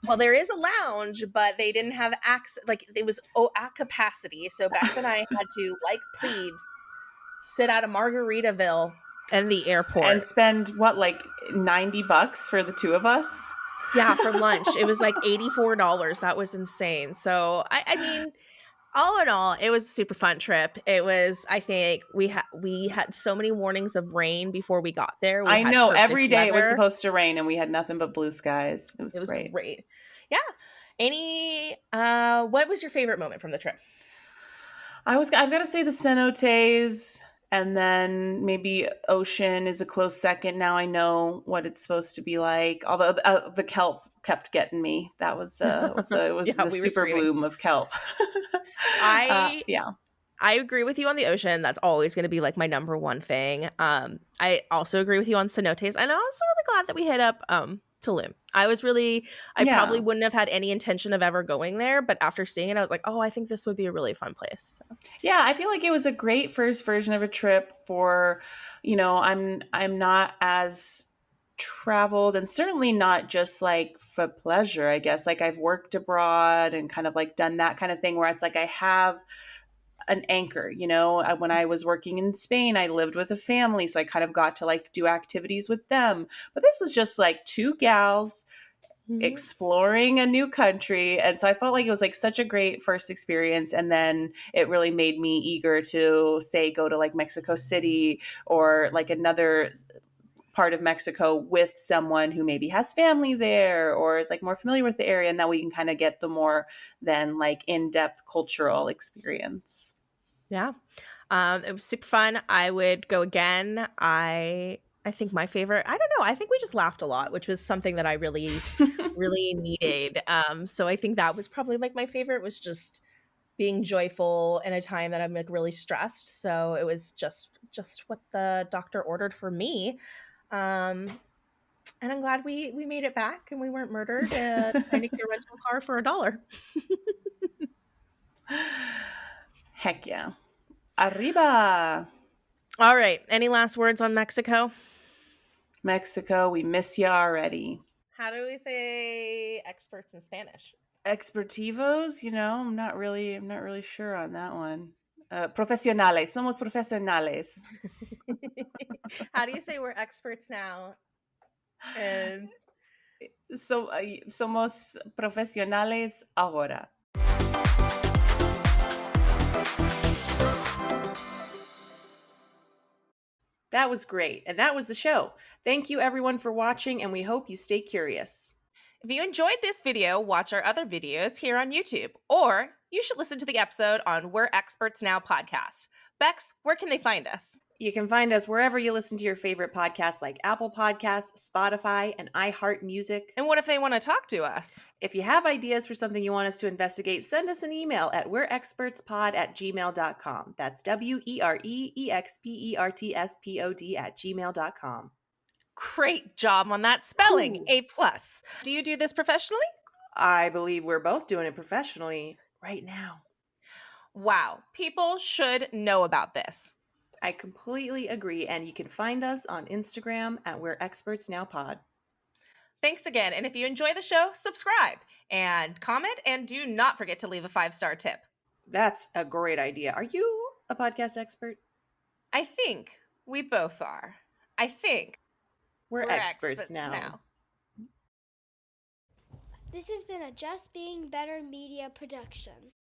well, there is a lounge, but they didn't have access. Like it was at capacity, so Bex and I had to, like plebes, sit out of Margaritaville in the And airport. spend what, like $90 for the two of us? Yeah, for lunch, it was like $84. That was insane. So I mean, all in all, it was a super fun trip. It was. I think we had so many warnings of rain before we got there. We I had know perfect every day it was weather. supposed to rain and we had nothing but blue skies. It It was was great. great. Yeah. What was your favorite moment from the trip? I've got to say the cenotes, and then maybe ocean is a close second. Now I know what it's supposed to be like. Although the kelp kept getting me. That it was Yeah, the we were super screaming. bloom of kelp. I Yeah. I agree with you on the ocean. That's always going to be like my number one thing. I also agree with you on cenotes, and I'm also really glad that we hit up Tulum. I probably Yeah. wouldn't have had any intention of ever going there, but after seeing it, I was like, oh, I think this would be a really fun place. So. Yeah, I feel like it was a great first version of a trip for, I'm not as traveled, and certainly not just like for pleasure, I guess. Like I've worked abroad and kind of like done that kind of thing where it's like I have an anchor. When I was working in Spain, I lived with a family, so I kind of got to like do activities with them. But this was just like two gals Mhm. exploring a new country, and so I felt like it was like such a great first experience, and then it really made me eager to say go to like Mexico City or like another part of Mexico with someone who maybe has family there or is like more familiar with the area, and that we can kind of get the more than like in-depth cultural experience. Yeah. It was super fun. I would go again. I think my favorite, I don't know, I think we just laughed a lot, which was something that I really needed. So I think that was probably like my favorite, was just being joyful in a time that I'm like really stressed. So it was just what the doctor ordered for me. Um and I'm glad we made it back and we weren't murdered trying to get a rental car for $1. Heck yeah. Arriba. All right. Any last words on Mexico? Mexico, we miss you already. How do we say experts in Spanish? Expertivos, I'm not really sure on that one. Profesionales, somos profesionales. How do you say we're experts now? And Somos profesionales ahora. That was great. And that was the show. Thank you everyone for watching, and we hope you stay curious. if you enjoyed this video, watch our other videos here on YouTube, or you should listen to the episode on We're Experts Now podcast. Bex, where can they find us? You can find us wherever you listen to your favorite podcasts like Apple Podcasts, Spotify, and iHeart Music. And what if they want to talk to us? If you have ideas for something you want us to investigate, send us an email at we'reexpertspod@gmail.com. That's wereexpertspod@gmail.com. Great job on that spelling. Cool. A plus. Do you do this professionally? I believe we're both doing it professionally right now. Wow. People should know about this. I completely agree. And you can find us on Instagram at We're Experts Now Pod. Thanks again. And if you enjoy the show, subscribe and comment, and do not forget to leave a 5-star tip. That's a great idea. Are you a podcast expert? I think we both are. I think We're we're experts experts now. now. This has been a Just Being Better media production.